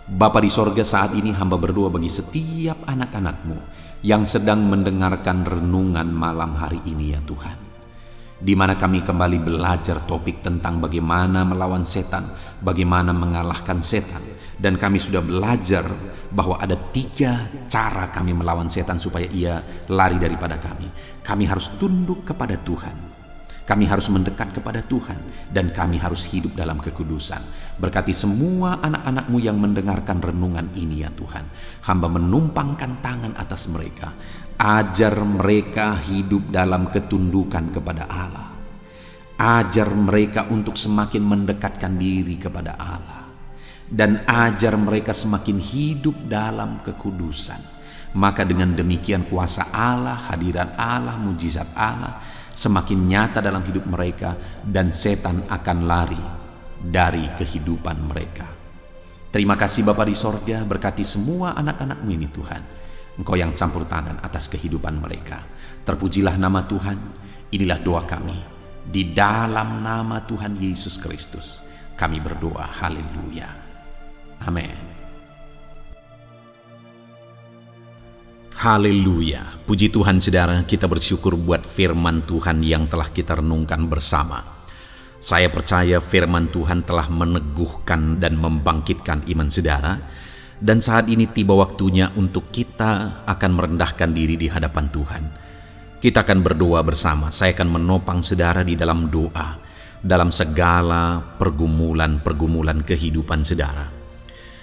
Bapa di sorga, saat ini hamba berdoa bagi setiap anak-anak-Mu yang sedang mendengarkan renungan malam hari ini ya Tuhan, di mana kami kembali belajar topik tentang bagaimana melawan setan, bagaimana mengalahkan setan. Dan kami sudah belajar bahwa ada 3 cara kami melawan setan supaya ia lari daripada kami. Kami harus tunduk kepada Tuhan. Kami harus mendekat kepada Tuhan dan kami harus hidup dalam kekudusan. Berkati semua anak-anak-Mu yang mendengarkan renungan ini ya Tuhan. Hamba menumpangkan tangan atas mereka. Ajar mereka hidup dalam ketundukan kepada Allah. Ajar mereka untuk semakin mendekatkan diri kepada Allah. Dan ajar mereka semakin hidup dalam kekudusan. Maka dengan demikian kuasa Allah, hadirat Allah, mujizat Allah semakin nyata dalam hidup mereka dan setan akan lari dari kehidupan mereka. Terima kasih Bapa di sorga, berkati semua anak-anak-Mu ini Tuhan. Engkau yang campur tangan atas kehidupan mereka. Terpujilah nama Tuhan. Inilah doa kami. Di dalam nama Tuhan Yesus Kristus kami berdoa. Haleluya. Amin. Haleluya. Puji Tuhan saudara, kita bersyukur buat firman Tuhan yang telah kita renungkan bersama. Saya percaya firman Tuhan telah meneguhkan dan membangkitkan iman saudara. Dan saat ini tiba waktunya untuk kita akan merendahkan diri di hadapan Tuhan. Kita akan berdoa bersama. Saya akan menopang saudara di dalam doa, dalam segala pergumulan-pergumulan kehidupan saudara.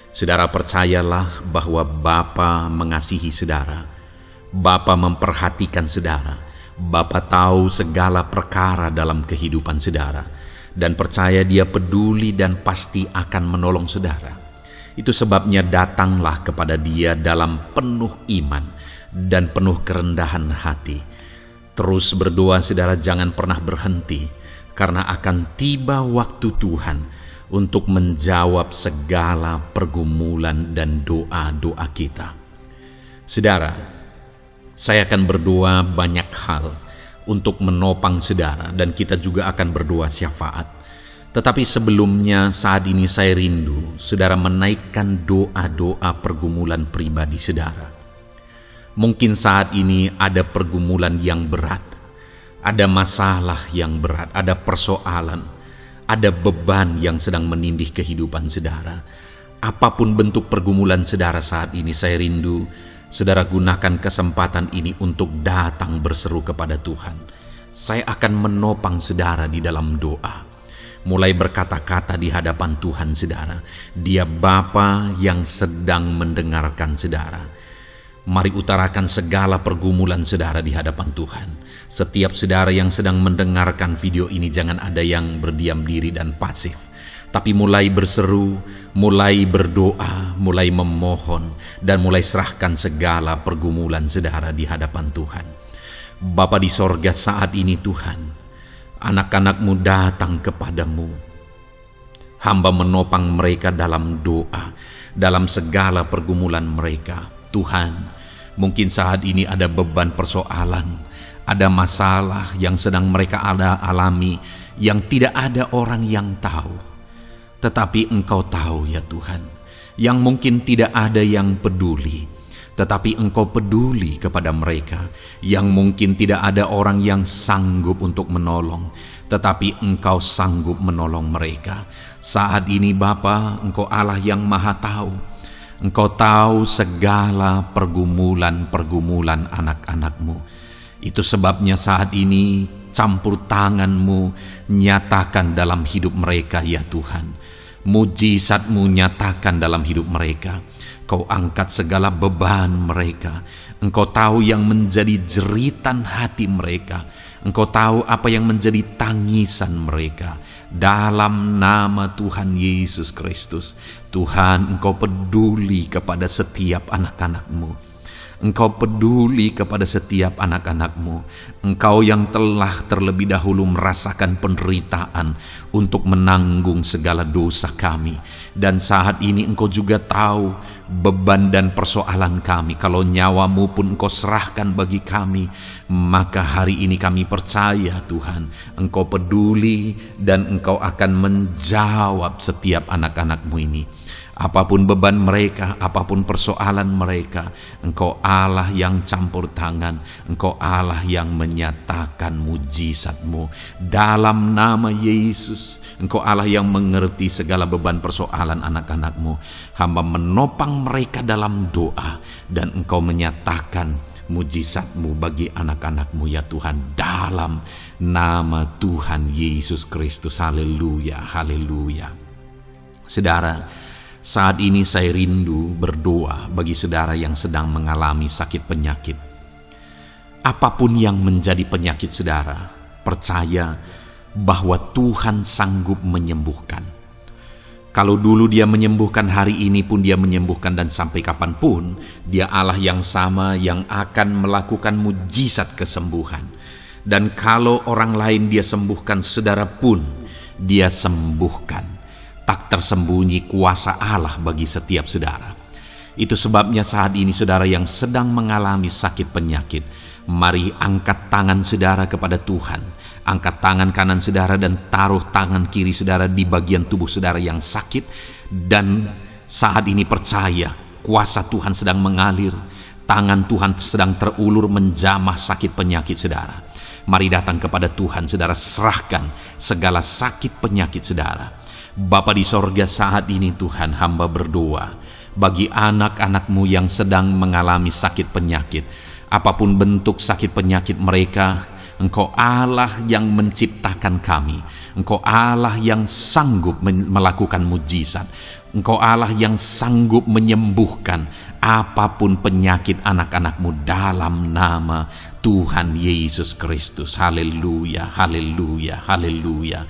Saudara percayalah bahwa Bapa mengasihi saudara. Bapa memperhatikan saudara. Bapa tahu segala perkara dalam kehidupan saudara. Dan percaya Dia peduli dan pasti akan menolong saudara. Itu sebabnya datanglah kepada Dia dalam penuh iman dan penuh kerendahan hati. Terus berdoa saudara, jangan pernah berhenti. Karena akan tiba waktu Tuhan untuk menjawab segala pergumulan dan doa-doa kita. Saudara, saya akan berdoa banyak hal untuk menopang saudara dan kita juga akan berdoa syafaat. Tetapi sebelumnya saat ini saya rindu saudara menaikkan doa-doa pergumulan pribadi saudara. Mungkin saat ini ada pergumulan yang berat, ada masalah yang berat, ada persoalan, ada beban yang sedang menindih kehidupan saudara. Apapun bentuk pergumulan saudara saat ini, saya rindu saudara gunakan kesempatan ini untuk datang berseru kepada Tuhan. Saya akan menopang saudara di dalam doa. Mulai berkata-kata di hadapan Tuhan saudara. Dia Bapa yang sedang mendengarkan saudara. Mari utarakan segala pergumulan saudara di hadapan Tuhan. Setiap saudara yang sedang mendengarkan video ini, jangan ada yang berdiam diri dan pasif. Tapi mulai berseru, mulai berdoa, mulai memohon, dan mulai serahkan segala pergumulan saudara di hadapan Tuhan. Bapa di sorga, saat ini Tuhan, anak-anak-Mu datang kepadamu. Hamba menopang mereka dalam doa, dalam segala pergumulan mereka. Tuhan, mungkin saat ini ada beban persoalan, ada masalah yang sedang mereka alami yang tidak ada orang yang tahu. Tetapi Engkau tahu ya Tuhan, yang mungkin tidak ada yang peduli. Tetapi Engkau peduli kepada mereka, yang mungkin tidak ada orang yang sanggup untuk menolong. Tetapi Engkau sanggup menolong mereka. Saat ini Bapa, Engkau Allah yang Maha Tahu. Engkau tahu segala pergumulan-pergumulan anak-anak-Mu. Itu sebabnya saat ini campur tangan-Mu nyatakan dalam hidup mereka ya Tuhan. Mujizat-Mu nyatakan dalam hidup mereka. Kau angkat segala beban mereka. Engkau tahu yang menjadi jeritan hati mereka. Engkau tahu apa yang menjadi tangisan mereka. Dalam nama Tuhan Yesus Kristus, Tuhan, Engkau peduli kepada setiap anak-anak-Mu. Engkau peduli kepada setiap anak-anak-Mu. Engkau yang telah terlebih dahulu merasakan penderitaan untuk menanggung segala dosa kami. Dan saat ini Engkau juga tahu beban dan persoalan kami. Kalau nyawa-Mu pun Engkau serahkan bagi kami, maka hari ini kami percaya Tuhan, Engkau peduli dan Engkau akan menjawab setiap anak-anak-Mu ini. Apapun beban mereka, apapun persoalan mereka, Engkau Allah yang campur tangan, Engkau Allah yang menyatakan mujizat-Mu. Dalam nama Yesus, Engkau Allah yang mengerti segala beban persoalan anak-anak-Mu. Hamba menopang mereka dalam doa, dan Engkau menyatakan mujizat-Mu bagi anak-anak-Mu ya Tuhan, dalam nama Tuhan Yesus Kristus. Haleluya, haleluya. Saudara, saat ini saya rindu berdoa bagi saudara yang sedang mengalami sakit penyakit. Apapun yang menjadi penyakit saudara, percaya bahwa Tuhan sanggup menyembuhkan. Kalau dulu Dia menyembuhkan, hari ini pun Dia menyembuhkan, dan sampai kapanpun Dia Allah yang sama yang akan melakukan mujizat kesembuhan. Dan kalau orang lain Dia sembuhkan, saudara pun Dia sembuhkan. Tak tersembunyi kuasa Allah bagi setiap saudara. Itu sebabnya saat ini saudara yang sedang mengalami sakit penyakit, mari angkat tangan saudara kepada Tuhan. Angkat tangan kanan saudara dan taruh tangan kiri saudara di bagian tubuh saudara yang sakit. Dan saat ini percaya kuasa Tuhan sedang mengalir. Tangan Tuhan sedang terulur menjamah sakit penyakit saudara. Mari datang kepada Tuhan saudara, serahkan segala sakit penyakit saudara. Bapa di sorga, saat ini Tuhan, hamba berdoa bagi anak-anak-Mu yang sedang mengalami sakit penyakit. Apapun bentuk sakit penyakit mereka, Engkau Allah yang menciptakan kami. Engkau Allah yang sanggup melakukan mujizat. Engkau Allah yang sanggup menyembuhkan apapun penyakit anak-anak-Mu dalam nama Tuhan Yesus Kristus. Haleluya, haleluya, haleluya.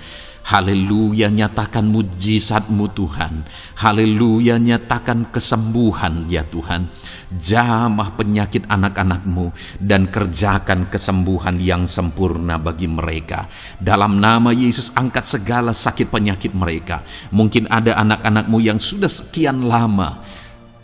Haleluya, nyatakan mujizat-Mu Tuhan. Haleluya, nyatakan kesembuhan ya Tuhan. Jamah penyakit anak-anak-Mu dan kerjakan kesembuhan yang sempurna bagi mereka. Dalam nama Yesus, angkat segala sakit penyakit mereka. Mungkin ada anak-anak-Mu yang sudah sekian lama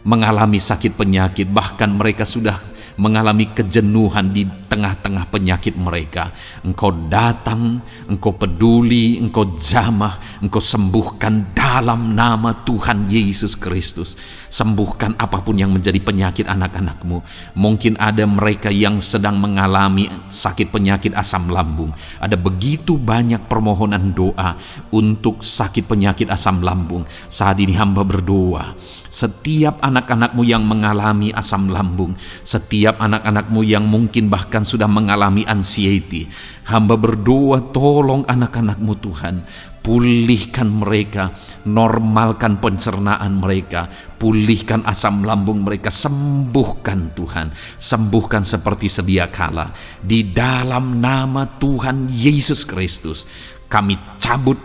mengalami sakit penyakit, bahkan mereka sudah mengalami kejenuhan di tengah-tengah penyakit mereka. Engkau datang, Engkau peduli, Engkau jamah, Engkau sembuhkan dalam nama Tuhan Yesus Kristus. Sembuhkan apapun yang menjadi penyakit anak-anak-Mu. Mungkin ada mereka yang sedang mengalami sakit penyakit asam lambung. Ada begitu banyak permohonan doa untuk sakit penyakit asam lambung. Saat ini hamba berdoa, setiap anak-anak-Mu yang mengalami asam lambung, setiap anak-anak-Mu yang mungkin bahkan sudah mengalami anxiety, hamba berdoa, tolong anak-anak-Mu Tuhan, pulihkan mereka, normalkan pencernaan mereka, pulihkan asam lambung mereka, sembuhkan Tuhan, sembuhkan seperti sedia kala. Di dalam nama Tuhan Yesus Kristus, kami cabut,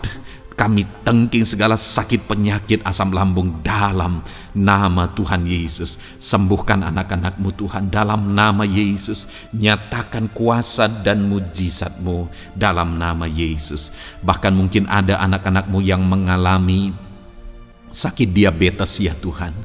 kami tengking segala sakit penyakit asam lambung dalam nama Tuhan Yesus. Sembuhkan anak-anak-Mu Tuhan dalam nama Yesus. Nyatakan kuasa dan mujizat-Mu dalam nama Yesus. Bahkan mungkin ada anak-anak-Mu yang mengalami sakit diabetes ya Tuhan,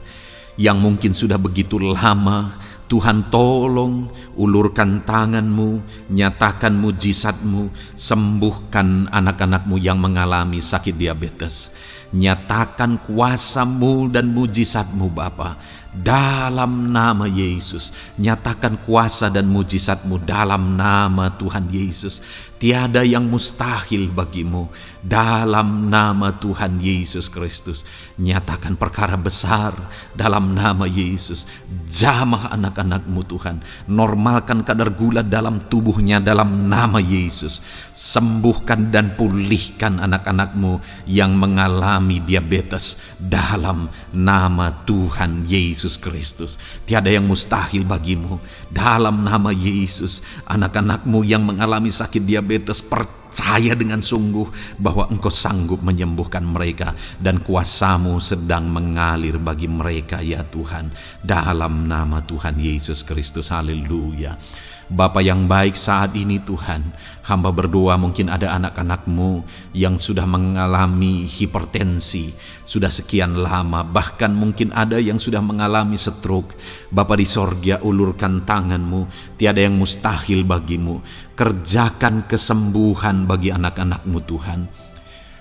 yang mungkin sudah begitu lama. Tuhan tolong, ulurkan tangan-Mu, nyatakan mujizat-Mu, sembuhkan anak-anak-Mu yang mengalami sakit diabetes. Nyatakan kuasa-Mu dan mujizat-Mu Bapa, dalam nama Yesus. Nyatakan kuasa dan mujizat-Mu dalam nama Tuhan Yesus. Tiada yang mustahil bagi-Mu dalam nama Tuhan Yesus Kristus. Nyatakan perkara besar dalam nama Yesus. Jamah anak-anak-Mu Tuhan. Normalkan kadar gula dalam tubuhnya dalam nama Yesus. Sembuhkan dan pulihkan anak-anak-Mu yang mengalami diabetes dalam nama Tuhan Yesus Kristus. Tiada yang mustahil bagi-Mu dalam nama Yesus. Anak-anak-Mu yang mengalami sakit diabetes, percaya dengan sungguh bahwa Engkau sanggup menyembuhkan mereka, dan kuasa-Mu sedang mengalir bagi mereka ya Tuhan, dalam nama Tuhan Yesus Kristus. Haleluya. Bapa yang baik, saat ini Tuhan, hamba berdoa mungkin ada anak-anak-Mu yang sudah mengalami hipertensi sudah sekian lama, bahkan mungkin ada yang sudah mengalami stroke. Bapa di sorga, ulurkan tangan-Mu, tiada yang mustahil bagi-Mu. Kerjakan kesembuhan bagi anak-anak-Mu Tuhan.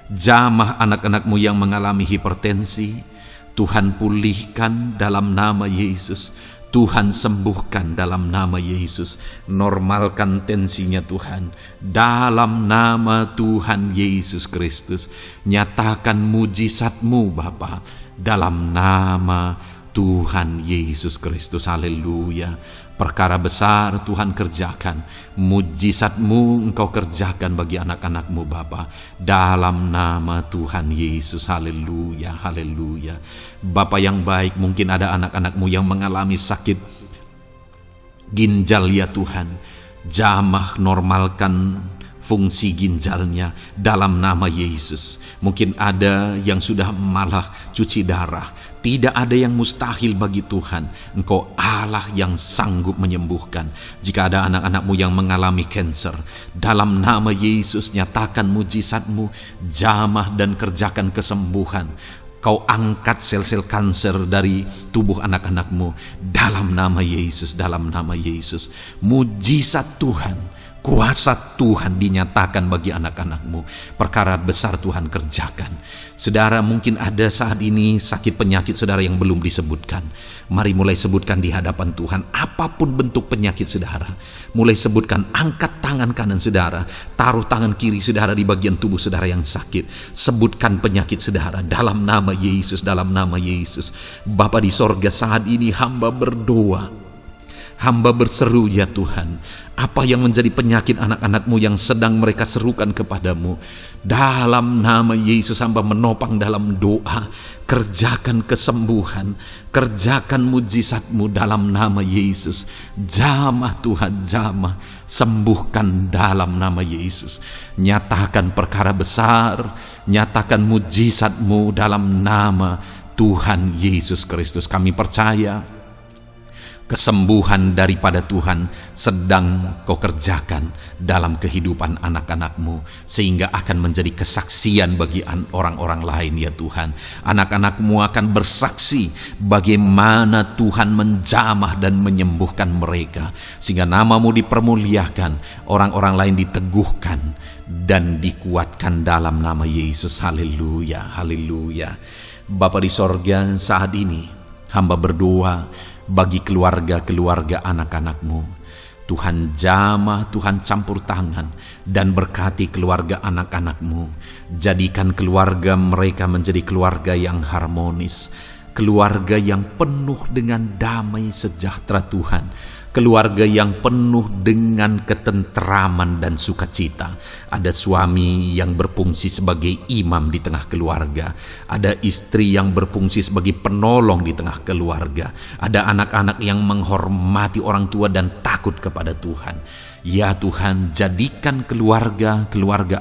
Jamah anak-anak-Mu yang mengalami hipertensi, Tuhan pulihkan dalam nama Yesus. Tuhan sembuhkan dalam nama Yesus. Normalkan tensinya Tuhan dalam nama Tuhan Yesus Kristus. Nyatakan mujizat-Mu Bapa dalam nama Tuhan Yesus Kristus. Haleluya. Perkara besar Tuhan kerjakan, mujizat-Mu Engkau kerjakan bagi anak-anak-Mu Bapa dalam nama Tuhan Yesus. Haleluya, haleluya. Bapa yang baik, mungkin ada anak-anak-Mu yang mengalami sakit ginjal ya Tuhan. Jamah, normalkan fungsi ginjalnya dalam nama Yesus. Mungkin ada yang sudah malah cuci darah. Tidak ada yang mustahil bagi Tuhan. Engkau Allah yang sanggup menyembuhkan. Jika ada anak-anak-Mu yang mengalami kanker, dalam nama Yesus nyatakan mujizat-Mu, jamah dan kerjakan kesembuhan. Kau angkat sel-sel kanker dari tubuh anak-anak-Mu dalam nama Yesus, dalam nama Yesus. Mujizat Tuhan, kuasa Tuhan dinyatakan bagi anak-anak-Mu. Perkara besar Tuhan kerjakan. Saudara, mungkin ada saat ini sakit penyakit saudara yang belum disebutkan. Mari mulai sebutkan di hadapan Tuhan. Apapun bentuk penyakit saudara, mulai sebutkan. Angkat tangan kanan saudara, taruh tangan kiri saudara di bagian tubuh saudara yang sakit. Sebutkan penyakit saudara dalam nama Yesus, dalam nama Yesus. Bapa di sorga, saat ini hamba berdoa, hamba berseru ya Tuhan, apa yang menjadi penyakit anak-anak-Mu yang sedang mereka serukan kepadamu, dalam nama Yesus hamba menopang dalam doa. Kerjakan kesembuhan, kerjakan mujizat-Mu dalam nama Yesus. Jamah Tuhan, jamah, sembuhkan dalam nama Yesus. Nyatakan perkara besar, nyatakan mujizat-Mu dalam nama Tuhan Yesus Kristus. Kami percaya kesembuhan daripada Tuhan sedang Kau kerjakan dalam kehidupan anak-anak-Mu, sehingga akan menjadi kesaksian bagi orang-orang lain ya Tuhan. Anak-anak-Mu akan bersaksi bagaimana Tuhan menjamah dan menyembuhkan mereka, sehingga nama-Mu dipermuliakan, orang-orang lain diteguhkan dan dikuatkan dalam nama Yesus. Haleluya, haleluya. Bapa di sorga, saat ini hamba berdoa bagi keluarga-keluarga anak-anak-Mu. Tuhan jamah, Tuhan campur tangan dan berkati keluarga anak-anak-Mu. Jadikan keluarga mereka menjadi keluarga yang harmonis, keluarga yang penuh dengan damai sejahtera Tuhan, keluarga yang penuh dengan ketenteraman dan sukacita. Ada suami yang berfungsi sebagai imam di tengah keluarga, ada istri yang berfungsi sebagai penolong di tengah keluarga, ada anak-anak yang menghormati orang tua dan takut kepada Tuhan. Ya Tuhan, jadikan keluarga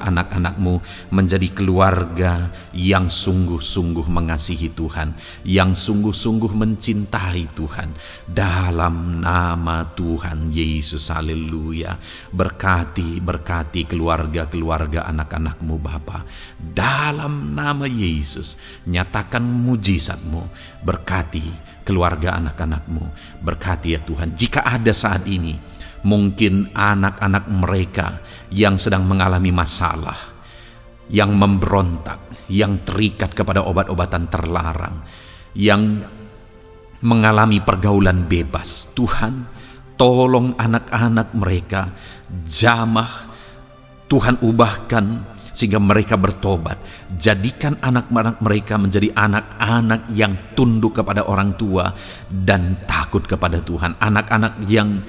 anak-anak-Mu menjadi keluarga yang sungguh-sungguh mengasihi Tuhan, yang sungguh-sungguh mencintai Tuhan, dalam nama Tuhan Yesus. Haleluya. Berkati keluarga anak-anak-Mu Bapa, dalam nama Yesus. Nyatakan mujizat-Mu, berkati keluarga anak-anak-Mu, berkati ya Tuhan. Jika ada saat ini mungkin anak-anak mereka yang sedang mengalami masalah, yang memberontak, yang terikat kepada obat-obatan terlarang, yang mengalami pergaulan bebas, Tuhan, tolong anak-anak mereka, jamah, Tuhan ubahkan sehingga mereka bertobat. Jadikan anak-anak mereka menjadi anak-anak yang tunduk kepada orang tua dan takut kepada Tuhan, anak-anak yang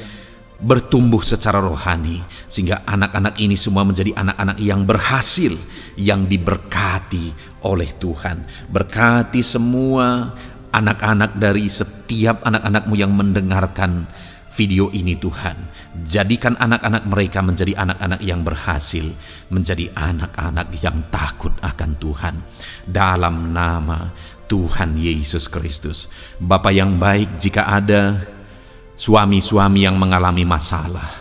bertumbuh secara rohani, sehingga anak-anak ini semua menjadi anak-anak yang berhasil, yang diberkati oleh Tuhan. Berkati semua anak-anak dari setiap anak-anak-Mu yang mendengarkan video ini Tuhan. Jadikan anak-anak mereka menjadi anak-anak yang berhasil, menjadi anak-anak yang takut akan Tuhan, dalam nama Tuhan Yesus Kristus. Bapa yang baik, jika ada suami-suami yang mengalami masalah,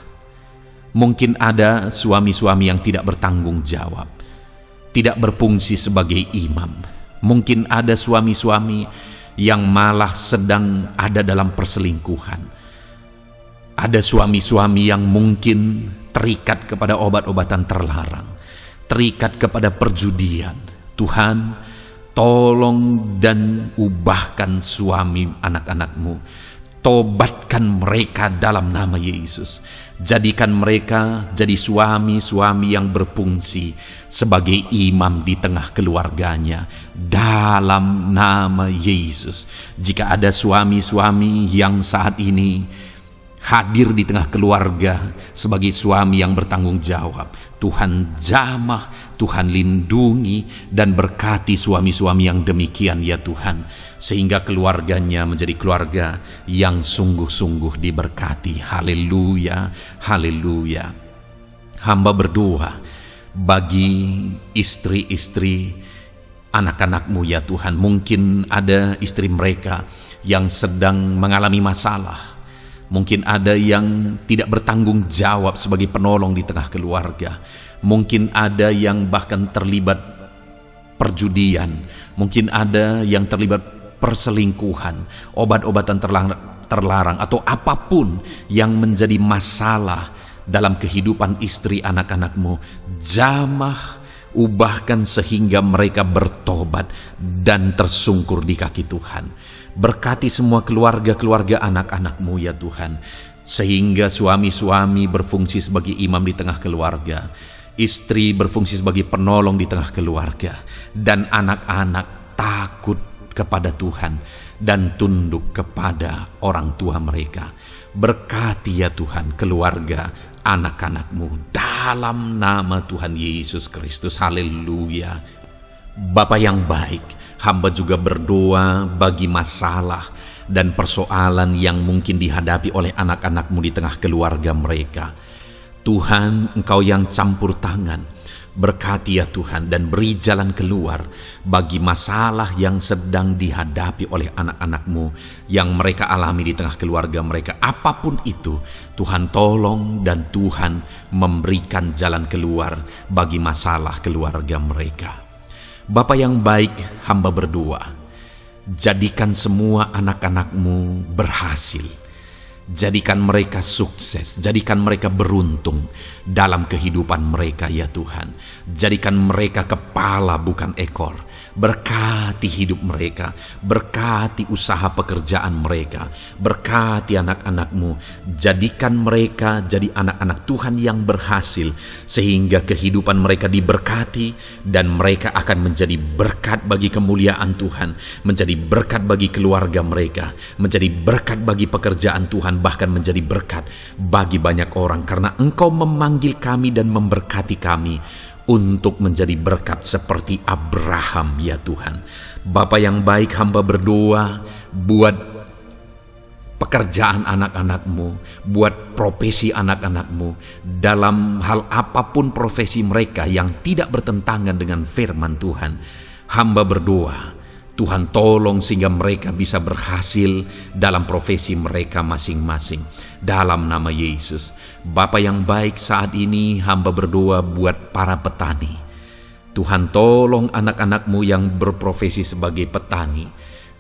mungkin ada suami-suami yang tidak bertanggung jawab, tidak berfungsi sebagai imam, mungkin ada suami-suami yang malah sedang ada dalam perselingkuhan, ada suami-suami yang mungkin terikat kepada obat-obatan terlarang, terikat kepada perjudian. Tuhan, Tolong dan ubahkan suami anak-anakmu. Tobatkan mereka dalam nama Yesus. Jadikan mereka jadi suami-suami yang berfungsi sebagai imam di tengah keluarganya dalam nama Yesus. Jika ada suami-suami yang saat ini hadir di tengah keluarga sebagai suami yang bertanggung jawab, Tuhan jamah, Tuhan lindungi dan berkati suami-suami yang demikian ya Tuhan, sehingga keluarganya menjadi keluarga yang sungguh-sungguh diberkati. Haleluya, haleluya. Hamba berdoa bagi istri-istri anak-anakmu ya Tuhan. Mungkin ada istri mereka yang sedang mengalami masalah. Mungkin ada yang tidak bertanggung jawab sebagai penolong di tengah keluarga. Mungkin ada yang bahkan terlibat perjudian. Mungkin ada yang terlibat perselingkuhan, obat-obatan terlarang, atau apapun yang menjadi masalah dalam kehidupan istri anak-anakmu. Jamah, ubahkan sehingga mereka bertobat dan tersungkur di kaki Tuhan. Berkati semua keluarga-keluarga anak-anakmu ya Tuhan, sehingga suami-suami berfungsi sebagai imam di tengah keluarga, istri berfungsi sebagai penolong di tengah keluarga, dan anak-anak takut kepada Tuhan dan tunduk kepada orang tua mereka. Berkati ya Tuhan keluarga anak-anakmu dalam nama Tuhan Yesus Kristus. Haleluya. Bapa yang baik, hamba juga berdoa bagi masalah dan persoalan yang mungkin dihadapi oleh anak-anakmu di tengah keluarga mereka. Tuhan, Engkau yang campur tangan, berkati ya Tuhan dan beri jalan keluar bagi masalah yang sedang dihadapi oleh anak-anakmu yang mereka alami di tengah keluarga mereka. Apapun itu, Tuhan tolong dan Tuhan memberikan jalan keluar bagi masalah keluarga mereka. Bapa yang baik, hamba berdoa, jadikan semua anak-anakmu berhasil. Jadikan mereka sukses, jadikan mereka beruntung dalam kehidupan mereka ya Tuhan. Jadikan mereka kepala bukan ekor. Berkati hidup mereka, berkati usaha pekerjaan mereka, berkati anak-anakmu. Jadikan mereka jadi anak-anak Tuhan yang berhasil, sehingga kehidupan mereka diberkati dan mereka akan menjadi berkat bagi kemuliaan Tuhan, menjadi berkat bagi keluarga mereka, menjadi berkat bagi pekerjaan Tuhan, bahkan menjadi berkat bagi banyak orang, karena Engkau memanggil kami dan memberkati kami untuk menjadi berkat seperti Abraham ya Tuhan. Bapa yang baik, hamba berdoa buat pekerjaan anak-anakmu, buat profesi anak-anakmu, dalam hal apapun profesi mereka yang tidak bertentangan dengan firman Tuhan. Hamba berdoa Tuhan tolong sehingga mereka bisa berhasil dalam profesi mereka masing-masing dalam nama Yesus. Bapa yang baik, saat ini hamba berdoa buat para petani. Tuhan tolong anak-anakmu yang berprofesi sebagai petani.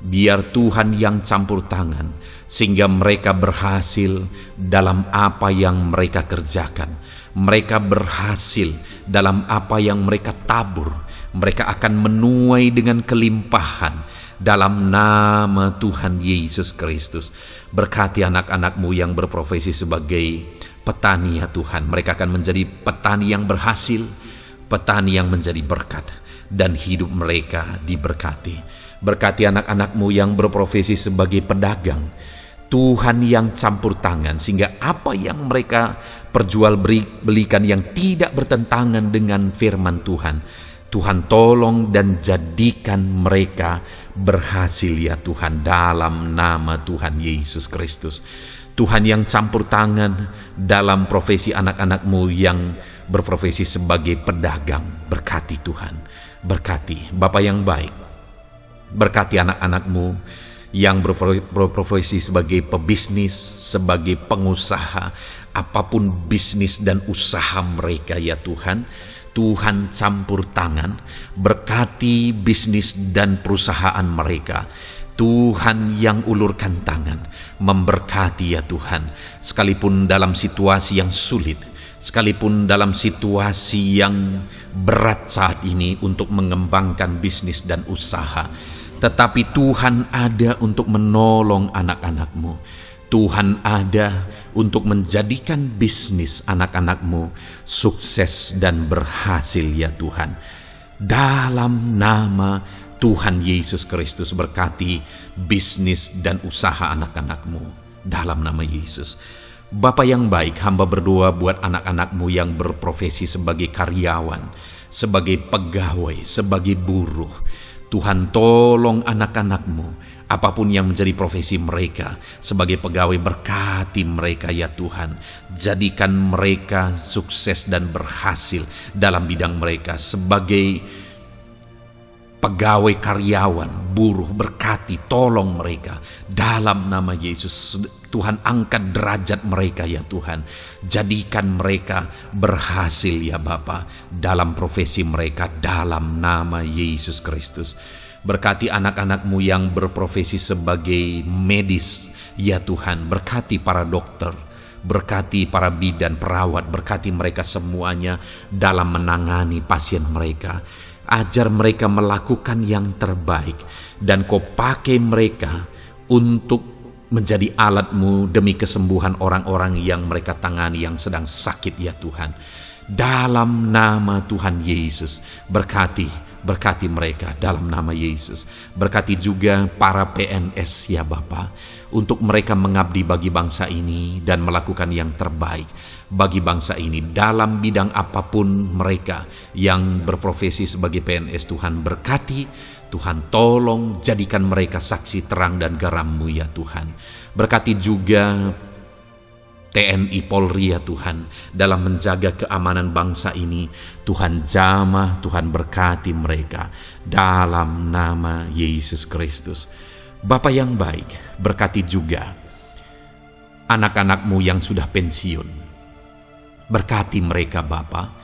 Biar Tuhan yang campur tangan sehingga mereka berhasil dalam apa yang mereka kerjakan. Mereka berhasil dalam apa yang mereka tabur. Mereka akan menuai dengan kelimpahan dalam nama Tuhan Yesus Kristus. Berkati anak-anakmu yang berprofesi sebagai petani ya Tuhan. Mereka akan menjadi petani yang berhasil, petani yang menjadi berkat, dan hidup mereka diberkati. Berkati anak-anakmu yang berprofesi sebagai pedagang. Tuhan yang campur tangan sehingga apa yang mereka perjualbelikan yang tidak bertentangan dengan firman Tuhan, Tuhan tolong dan jadikan mereka berhasil ya Tuhan dalam nama Tuhan Yesus Kristus. Tuhan yang campur tangan dalam profesi anak-anakmu yang berprofesi sebagai pedagang. Berkati Tuhan, berkati Bapa yang baik. Berkati anak-anakmu yang berprofesi sebagai pebisnis, sebagai pengusaha, apapun bisnis dan usaha mereka ya Tuhan. Tuhan campur tangan, berkati bisnis dan perusahaan mereka. Tuhan yang ulurkan tangan, memberkati ya Tuhan. Sekalipun dalam situasi yang sulit, Sekalipun dalam situasi yang berat saat ini untuk mengembangkan bisnis dan usaha, tetapi Tuhan ada untuk menolong anak-anak-Mu. Tuhan ada untuk menjadikan bisnis anak-anak-Mu sukses dan berhasil ya Tuhan. Dalam nama Tuhan Yesus Kristus, berkati bisnis dan usaha anak-anak-Mu. Dalam nama Yesus. Bapa yang baik, hamba berdoa buat anak-anak-Mu yang berprofesi sebagai karyawan, sebagai pegawai, sebagai buruh. Tuhan tolong anak-anak-Mu, apapun yang menjadi profesi mereka, sebagai pegawai berkati mereka ya Tuhan. Jadikan mereka sukses dan berhasil dalam bidang mereka. Sebagai pegawai karyawan, buruh, berkati, tolong mereka. Dalam nama Yesus, Tuhan angkat derajat mereka ya Tuhan. Jadikan mereka berhasil ya Bapa dalam profesi mereka dalam nama Yesus Kristus. Berkati anak-anak-Mu yang berprofesi sebagai medis ya Tuhan. Berkati para dokter, berkati para bidan, perawat, berkati mereka semuanya dalam menangani pasien mereka. Ajar mereka melakukan yang terbaik dan Kau pakai mereka untuk menjadi alat-Mu demi kesembuhan orang-orang yang mereka tangani yang sedang sakit ya Tuhan. Dalam nama Tuhan Yesus, berkati mereka dalam nama Yesus. Berkati juga para PNS ya Bapa, untuk mereka mengabdi bagi bangsa ini dan melakukan yang terbaik bagi bangsa ini dalam bidang apapun mereka yang berprofesi sebagai PNS. Tuhan berkati, Tuhan tolong jadikan mereka saksi terang dan garam-Mu ya Tuhan. Berkati juga TNI Polri ya Tuhan dalam menjaga keamanan bangsa ini. Tuhan jamah, Tuhan berkati mereka dalam nama Yesus Kristus. Bapa yang baik, berkati juga anak-anak-Mu yang sudah pensiun. Berkati mereka Bapa.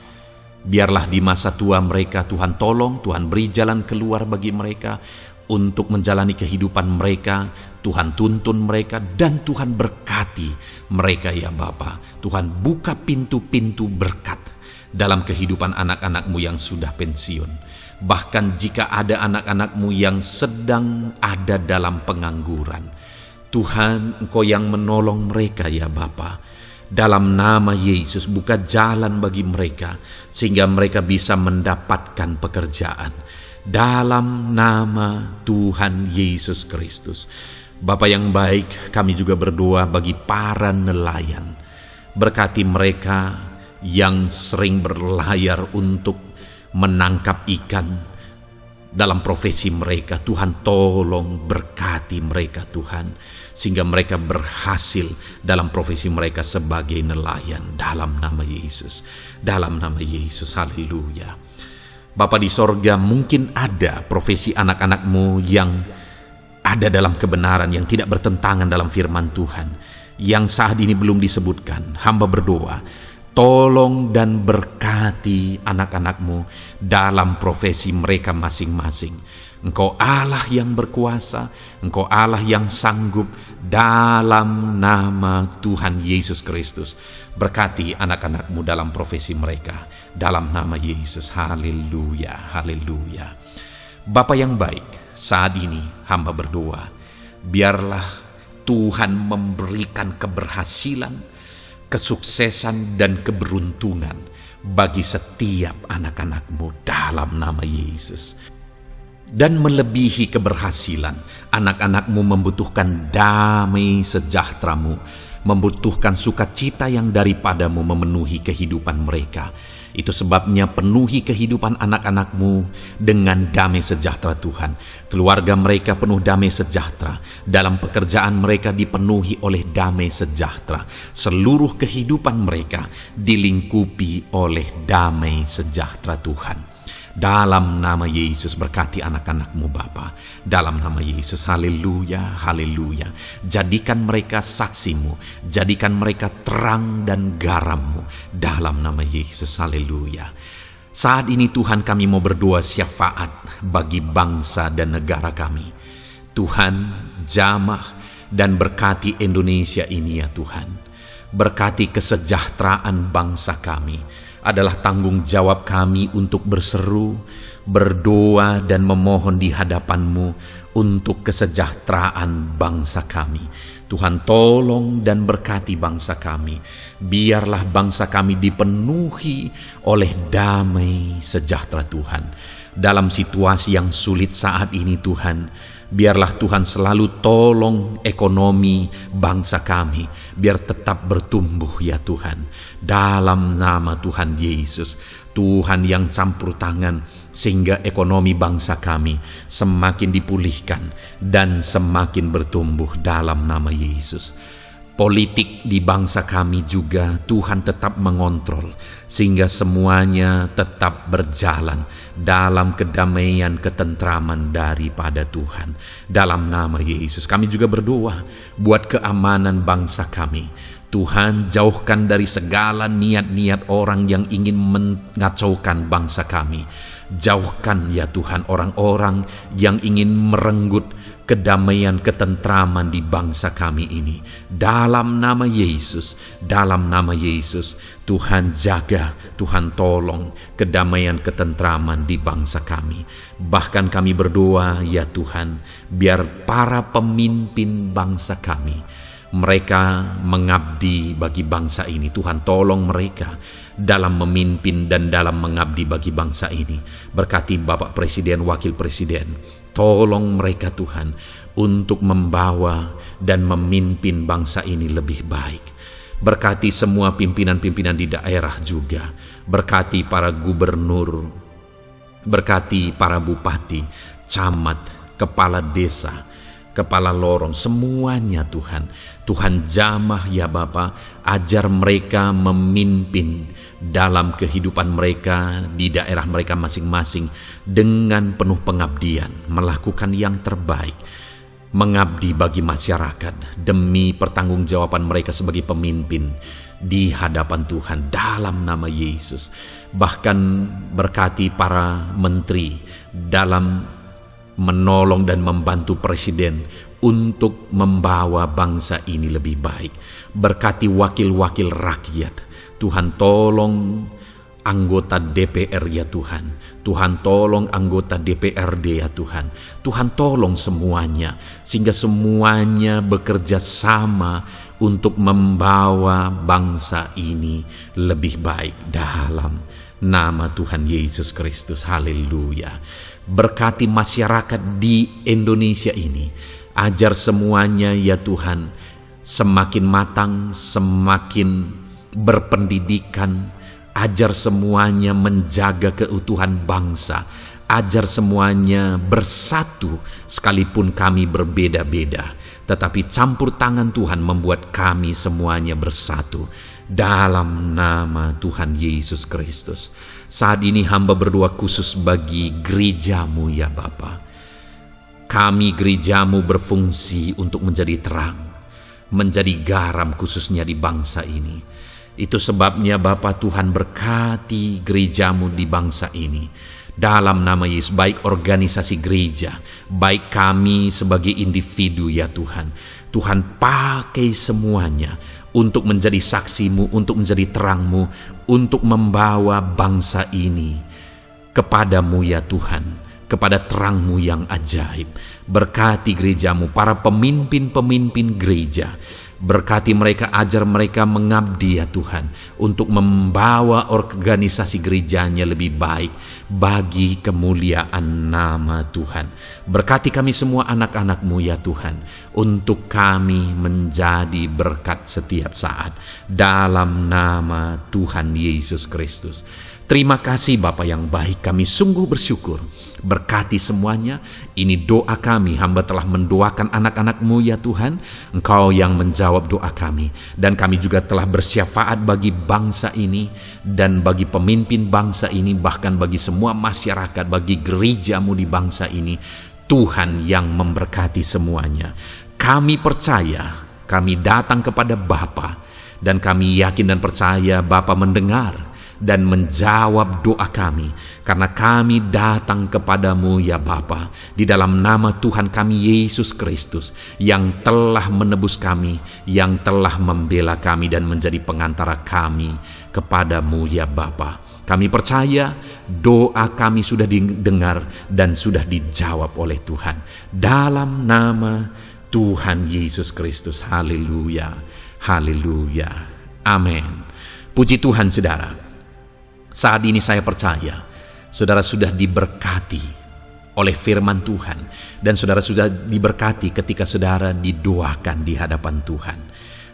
Biarlah di masa tua mereka Tuhan tolong, Tuhan beri jalan keluar bagi mereka untuk menjalani kehidupan mereka. Tuhan tuntun mereka dan Tuhan berkati mereka ya Bapa. Tuhan buka pintu-pintu berkat dalam kehidupan anak-anak-Mu yang sudah pensiun. Bahkan jika ada anak-anak-Mu yang sedang ada dalam pengangguran, Tuhan Engkau yang menolong mereka ya Bapa. Dalam nama Yesus, buka jalan bagi mereka sehingga mereka bisa mendapatkan pekerjaan. Dalam nama Tuhan Yesus Kristus. Bapa yang baik, kami juga berdoa bagi para nelayan. Berkati mereka yang sering berlayar untuk menangkap ikan dalam profesi mereka. Tuhan tolong berkati mereka Tuhan, sehingga mereka berhasil dalam profesi mereka sebagai nelayan dalam nama Yesus. Dalam nama Yesus, haleluya. Bapa di sorga, mungkin ada profesi anak-anak-Mu yang ada dalam kebenaran, yang tidak bertentangan dalam firman Tuhan, yang saat ini belum disebutkan. Hamba berdoa, tolong dan berkati anak-anak-Mu dalam profesi mereka masing-masing. Engkau Allah yang berkuasa, Engkau Allah yang sanggup, dalam nama Tuhan Yesus Kristus. Berkati anak-anak-Mu dalam profesi mereka, dalam nama Yesus. Haleluya, haleluya. Bapa yang baik, saat ini hamba berdoa, biarlah Tuhan memberikan keberhasilan, kesuksesan dan keberuntungan bagi setiap anak-anak-Mu dalam nama Yesus. Dan melebihi keberhasilan, anak-anak-Mu membutuhkan damai sejahtera-Mu, membutuhkan sukacita yang daripada-Mu memenuhi kehidupan mereka. Itu sebabnya penuhi kehidupan anak-anak-Mu dengan damai sejahtera Tuhan. Keluarga mereka penuh damai sejahtera. Dalam pekerjaan mereka dipenuhi oleh damai sejahtera. Seluruh kehidupan mereka dilingkupi oleh damai sejahtera Tuhan. Dalam nama Yesus, berkati anak-anak-Mu Bapa. Dalam nama Yesus, haleluya, haleluya. Jadikan mereka saksi-Mu, jadikan mereka terang dan garam-Mu. Dalam nama Yesus, haleluya. Saat ini Tuhan, kami mau berdoa syafaat bagi bangsa dan negara kami. Tuhan, jamah dan berkati Indonesia ini ya Tuhan. Berkati kesejahteraan bangsa kami. Adalah tanggung jawab kami untuk berseru, berdoa dan memohon di hadapan-Mu untuk kesejahteraan bangsa kami. Tuhan, tolong dan berkati bangsa kami. Biarlah bangsa kami dipenuhi oleh damai sejahtera Tuhan. Dalam situasi yang sulit saat ini Tuhan, biarlah Tuhan selalu tolong ekonomi bangsa kami, biar tetap bertumbuh ya Tuhan. Dalam nama Tuhan Yesus, Tuhan yang campur tangan, sehingga ekonomi bangsa kami semakin dipulihkan dan semakin bertumbuh dalam nama Yesus. Politik di bangsa kami juga Tuhan tetap mengontrol, sehingga semuanya tetap berjalan dalam kedamaian, ketentraman daripada Tuhan. Dalam nama Yesus kami juga berdoa buat keamanan bangsa kami. Tuhan, jauhkan dari segala niat-niat orang yang ingin mengacaukan bangsa kami. Jauhkan ya Tuhan orang-orang yang ingin merenggut kedamaian, ketentraman di bangsa kami ini. Dalam nama Yesus, dalam nama Yesus, Tuhan jaga, Tuhan tolong kedamaian, ketentraman di bangsa kami. Bahkan kami berdoa ya Tuhan, biar para pemimpin bangsa kami, mereka mengabdi bagi bangsa ini. Tuhan tolong mereka dalam memimpin dan dalam mengabdi bagi bangsa ini. Berkati Bapak Presiden, Wakil Presiden, tolong mereka Tuhan untuk membawa dan memimpin bangsa ini lebih baik. Berkati semua pimpinan-pimpinan di daerah juga. Berkati para gubernur, berkati para bupati, camat, kepala desa, kepala lorong, semuanya Tuhan. Tuhan jamah ya Bapa, ajar mereka memimpin dalam kehidupan mereka di daerah mereka masing-masing dengan penuh pengabdian, melakukan yang terbaik, mengabdi bagi masyarakat demi pertanggungjawaban mereka sebagai pemimpin di hadapan Tuhan dalam nama Yesus. Bahkan berkati para menteri dalam menolong dan membantu presiden untuk membawa bangsa ini lebih baik. Berkati wakil-wakil rakyat. Tuhan tolong anggota DPR ya Tuhan. Tuhan tolong anggota DPRD ya Tuhan. Tuhan tolong semuanya, sehingga semuanya bekerja sama untuk membawa bangsa ini lebih baik dalam nama Tuhan Yesus Kristus. Haleluya. Berkati masyarakat di Indonesia ini. Ajar semuanya ya Tuhan semakin matang, semakin berpendidikan. Ajar semuanya menjaga keutuhan bangsa. Ajar semuanya bersatu sekalipun kami berbeda-beda. Tetapi campur tangan Tuhan membuat kami semuanya bersatu. Dalam nama Tuhan Yesus Kristus. Saat ini hamba berdoa khusus bagi gerejamu ya Bapa. Kami gerejamu berfungsi untuk menjadi terang, menjadi garam khususnya di bangsa ini. Itu sebabnya Bapa Tuhan berkati gerejamu di bangsa ini. Dalam nama Yesus, baik organisasi gereja, baik kami sebagai individu ya Tuhan. Tuhan pakai semuanya untuk menjadi saksimu, untuk menjadi terangmu, untuk membawa bangsa ini kepadamu ya Tuhan, kepada terangmu yang ajaib. Berkati gerejamu, para pemimpin-pemimpin gereja. Berkati mereka, ajar mereka mengabdi ya Tuhan, untuk membawa organisasi gerejanya lebih baik bagi kemuliaan nama Tuhan. Berkati kami semua anak-anak-Mu ya Tuhan, untuk kami menjadi berkat setiap saat. Dalam nama Tuhan Yesus Kristus. Terima kasih Bapa yang baik, kami sungguh bersyukur. Berkati semuanya, ini doa kami, hamba telah mendoakan anak-anak-Mu ya Tuhan, Engkau yang menjawab doa kami. Dan kami juga telah bersyafaat bagi bangsa ini, dan bagi pemimpin bangsa ini, bahkan bagi semua masyarakat, bagi gereja-Mu di bangsa ini. Tuhan yang memberkati semuanya. Kami percaya, kami datang kepada Bapa, dan kami yakin dan percaya Bapa mendengar, dan menjawab doa kami, karena kami datang kepadamu ya Bapa, di dalam nama Tuhan kami Yesus Kristus, yang telah menebus kami, yang telah membela kami dan menjadi pengantara kami kepadamu ya Bapa. Kami percaya doa kami sudah didengar dan sudah dijawab oleh Tuhan. Dalam nama Tuhan Yesus Kristus. Haleluya. Haleluya. Amin. Puji Tuhan saudara. Saat ini saya percaya saudara sudah diberkati oleh firman Tuhan. Dan saudara sudah diberkati ketika saudara didoakan di hadapan Tuhan.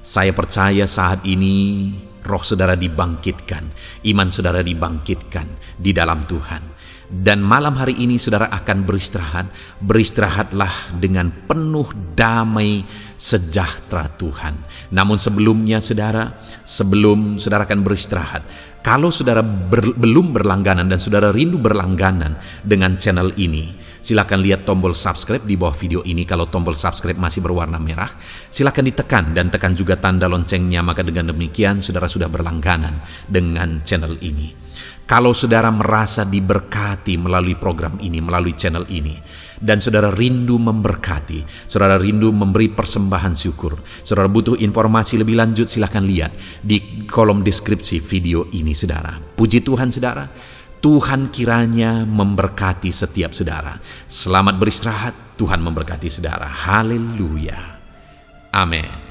Saya percaya saat ini roh saudara dibangkitkan, iman saudara dibangkitkan di dalam Tuhan. Dan malam hari ini saudara akan beristirahat. Beristirahatlah dengan penuh damai sejahtera Tuhan. Namun sebelumnya saudara, sebelum saudara akan beristirahat, kalau saudara belum berlangganan dan saudara rindu berlangganan dengan channel ini, silakan lihat tombol subscribe di bawah video ini. Kalau tombol subscribe masih berwarna merah, silakan ditekan dan tekan juga tanda loncengnya. Maka dengan demikian saudara sudah berlangganan dengan channel ini. Kalau saudara merasa diberkati melalui program ini, melalui channel ini, dan saudara rindu memberkati, saudara rindu memberi persembahan syukur, saudara butuh informasi lebih lanjut, silakan lihat di kolom deskripsi video ini saudara. Puji Tuhan saudara. Tuhan kiranya memberkati setiap saudara. Selamat beristirahat. Tuhan memberkati saudara. Haleluya. Amin.